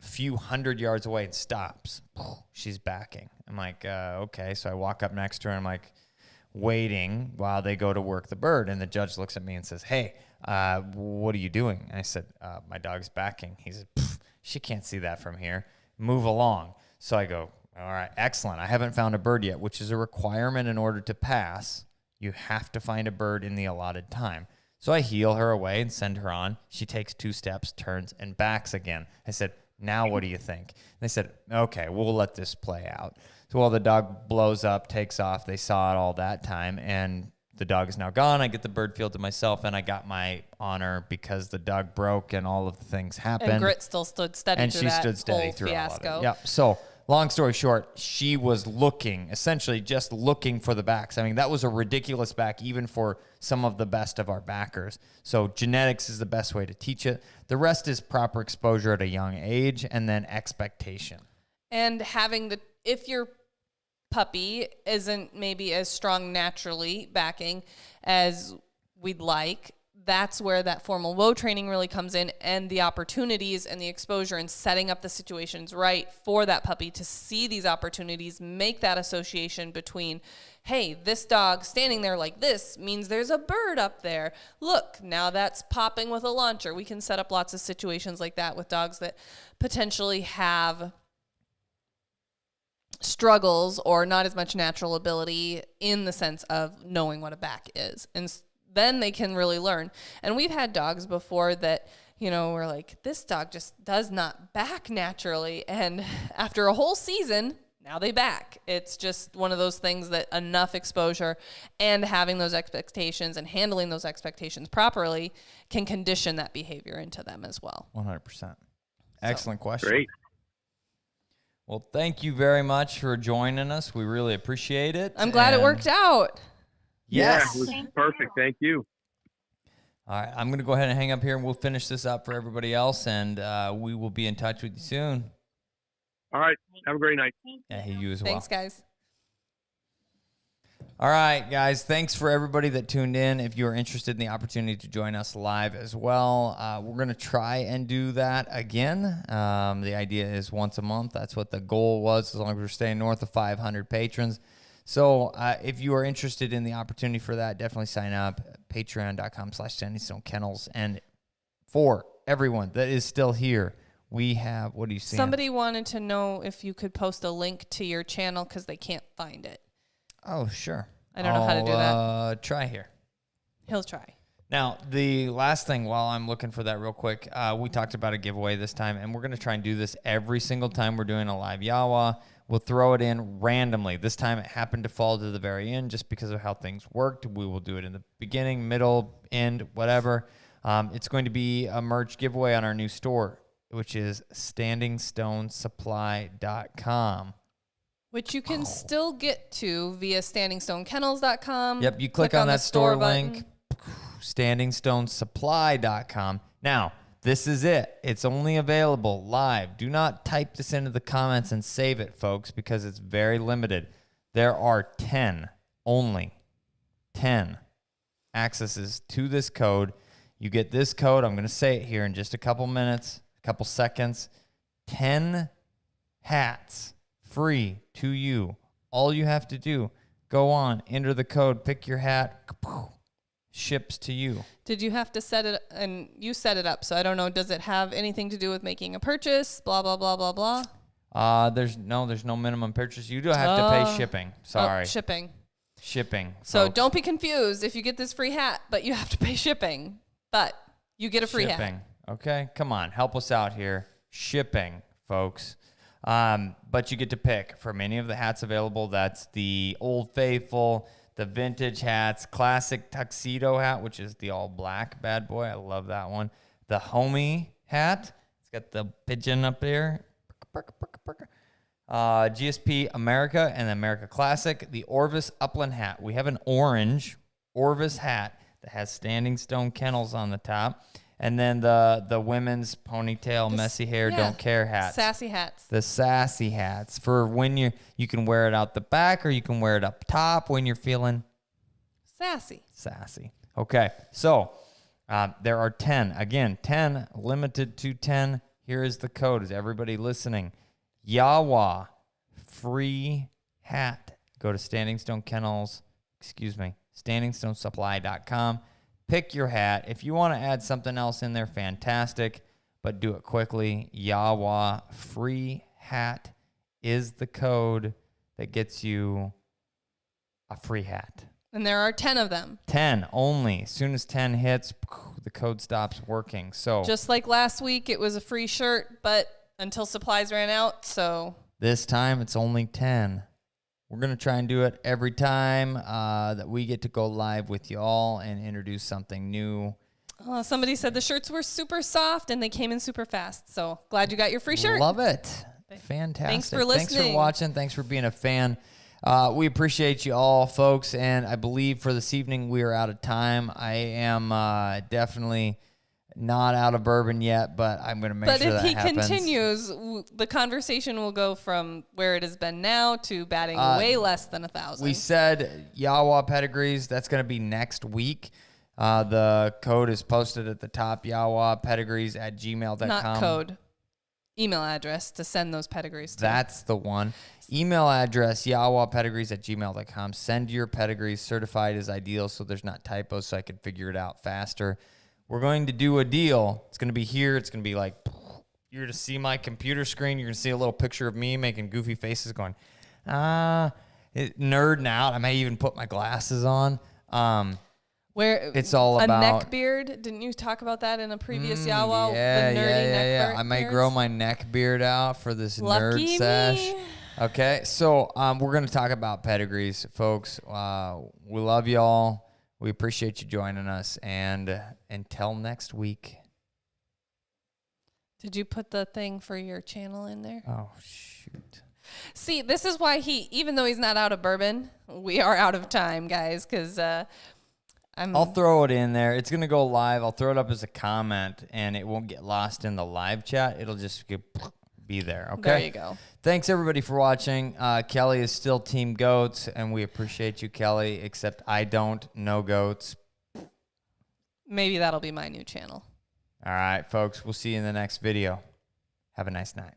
S1: a few hundred yards away, and stops. She's backing. I'm like, okay. So I walk up next to her, and I'm like, waiting while they go to work the bird. And the judge looks at me and says, hey, what are you doing? And I said, my dog's backing. He said, she can't see that from here. Move along. So I go, all right, excellent. I haven't found a bird yet, which is a requirement in order to pass. You have to find a bird in the allotted time. So I heel her away and send her on. She takes 2 steps, turns, and backs again. I said, now what do you think? And they said, okay, we'll let this play out. So while the dog blows up, takes off, they saw it all that time, and the dog is now gone. I get the bird field to myself, and I got my honor because the dog broke and all of the things happened.
S3: And Grit still stood steady
S1: and
S3: through
S1: she
S3: that
S1: stood steady
S3: whole
S1: through
S3: fiasco.
S1: all of it. Yep. So long story short, she was essentially just looking for the backs. I mean, that was a ridiculous back even for some of the best of our backers. So genetics is the best way to teach it. The rest is proper exposure at a young age and then expectation.
S3: And having if your puppy isn't maybe as strong naturally backing as we'd like, that's where that formal WOA training really comes in, and the opportunities and the exposure and setting up the situations right for that puppy to see these opportunities, make that association between, hey, this dog standing there like this means there's a bird up there. Look, now that's popping with a launcher. We can set up lots of situations like that with dogs that potentially have struggles or not as much natural ability in the sense of knowing what a back is. And then they can really learn. And we've had dogs before that, we're like, this dog just does not back naturally. And after a whole season, now they back. It's just one of those things that enough exposure and having those expectations and handling those expectations properly can condition that behavior into them as well.
S1: 100%. Excellent question.
S4: Great.
S1: Well, thank you very much for joining us. We really appreciate it.
S3: I'm glad it worked out.
S1: Yes.
S4: Yeah, it was perfect. Thank you.
S1: All right. I'm going to go ahead and hang up here, and we'll finish this up for everybody else, and we will be in touch with you soon.
S4: All right. Have a great night.
S1: Yeah, you as well.
S3: Thanks, guys.
S1: All right, guys. Thanks for everybody that tuned in. If you're interested in the opportunity to join us live as well, we're going to try and do that again. The idea is once a month. That's what the goal was, as long as we're staying north of 500 patrons. So if you are interested in the opportunity for that, definitely sign up. Patreon.com/Standing Stone Kennels. And for everyone that is still here, we have, what do you see?
S3: Somebody wanted to know if you could post a link to your channel because they can't find it.
S1: Oh, sure.
S3: I don't know how to do that.
S1: Try here.
S3: He'll try.
S1: Now, the last thing, while I'm looking for that real quick, we talked about a giveaway this time, and we're going to try and do this every single time we're doing a live YAWA. We'll throw it in randomly. This time it happened to fall to the very end just because of how things worked. We will do it in the beginning, middle, end, whatever. It's going to be a merch giveaway on our new store, which is standingstonesupply.com.
S3: Which you can still get to via standingstonekennels.com.
S1: Yep, you click on that store
S3: button.
S1: link, standingstonesupply.com. Now, this is it. It's only available live. Do not type this into the comments and save it, folks, because it's very limited. There are 10, only 10 accesses to this code. You get this code. I'm going to say it here in just a couple minutes, a couple seconds. 10 hats free to you. All you have to do, go on, enter the code, pick your hat, ships to you.
S3: Did you have to set it, and you set it up, so I don't know, does it have anything to do with making a purchase, blah, blah, blah, blah, blah?
S1: There's no minimum purchase. You do have to pay shipping. Sorry.
S3: Oh, shipping.
S1: Shipping.
S3: So
S1: folks.
S3: don't be confused if you get this free hat, but you have to pay shipping. But you get a free
S1: shipping.
S3: hat.
S1: Okay, come on, help us out here. Shipping, folks. But you get to pick from any of the hats available. That's the Old Faithful, the vintage hats, classic tuxedo hat, which is the all black bad boy. I love that one. The homie hat. It's got the pigeon up there. GSP America and the America Classic. The Orvis Upland hat. We have an orange Orvis hat that has Standing Stone Kennels on the top. And then the women's ponytail, messy hair, don't care hats.
S3: Sassy hats.
S1: The sassy hats for when you can wear it out the back or you can wear it up top when you're feeling
S3: sassy.
S1: Okay, so there are 10. Again, 10, limited to 10. Here is the code. Is everybody listening? YAWA, free hat. Go to standingstonesupply.com. Pick your hat. If you want to add something else in there, fantastic, but do it quickly. YAWA free hat is the code that gets you a free hat.
S3: And there are 10 of them.
S1: 10 only. As soon as 10 hits, the code stops working. So
S3: just like last week, it was a free shirt, but until supplies ran out, so
S1: this time it's only 10. We're going to try and do it every time that we get to go live with you all and introduce something new.
S3: Somebody said the shirts were super soft and they came in super fast. So glad you got your free shirt.
S1: Love it. Fantastic.
S3: Thanks for listening.
S1: Thanks for watching. Thanks for being a fan. We appreciate you all, folks. And I believe for this evening we are out of time. I am definitely not out of bourbon yet, but I'm going to make sure that happens.
S3: But if he continues, the conversation will go from where it has been now to batting way less than 1,000.
S1: We said YAWA pedigrees. That's going to be next week. The code is posted at the top, YAWA pedigrees at gmail.com.
S3: Not code. Email address to send those pedigrees to.
S1: That's the one. Email address, YAWA pedigrees at gmail.com. Send your pedigrees. Certified is ideal so there's not typos so I can figure it out faster. We're going to do a deal. It's going to be here. It's going to be like, you're going to see my computer screen. You're going to see a little picture of me making goofy faces going, nerding out. I may even put my glasses on.
S3: Where
S1: it's all about
S3: a neck beard. Didn't you talk about that in a previous YAWA?
S1: Yeah,
S3: the nerdy
S1: yeah. I might grow my neck beard out for this
S3: Lucky
S1: nerd sesh.
S3: me.
S1: Okay, so we're going to talk about pedigrees, folks. We love y'all. We appreciate you joining us, and until next week.
S3: Did you put the thing for your channel in there?
S1: Oh, shoot.
S3: See, this is why even though he's not out of bourbon, we are out of time, guys, because
S1: I'll throw it in there. It's going to go live. I'll throw it up as a comment, and it won't get lost in the live chat. It'll just be there, okay?
S3: There you go.
S1: Thanks, everybody, for watching. Kelly is still Team Goats, and we appreciate you, Kelly, except I don't know goats.
S3: Maybe that'll be my new channel.
S1: All right, folks. We'll see you in the next video. Have a nice night.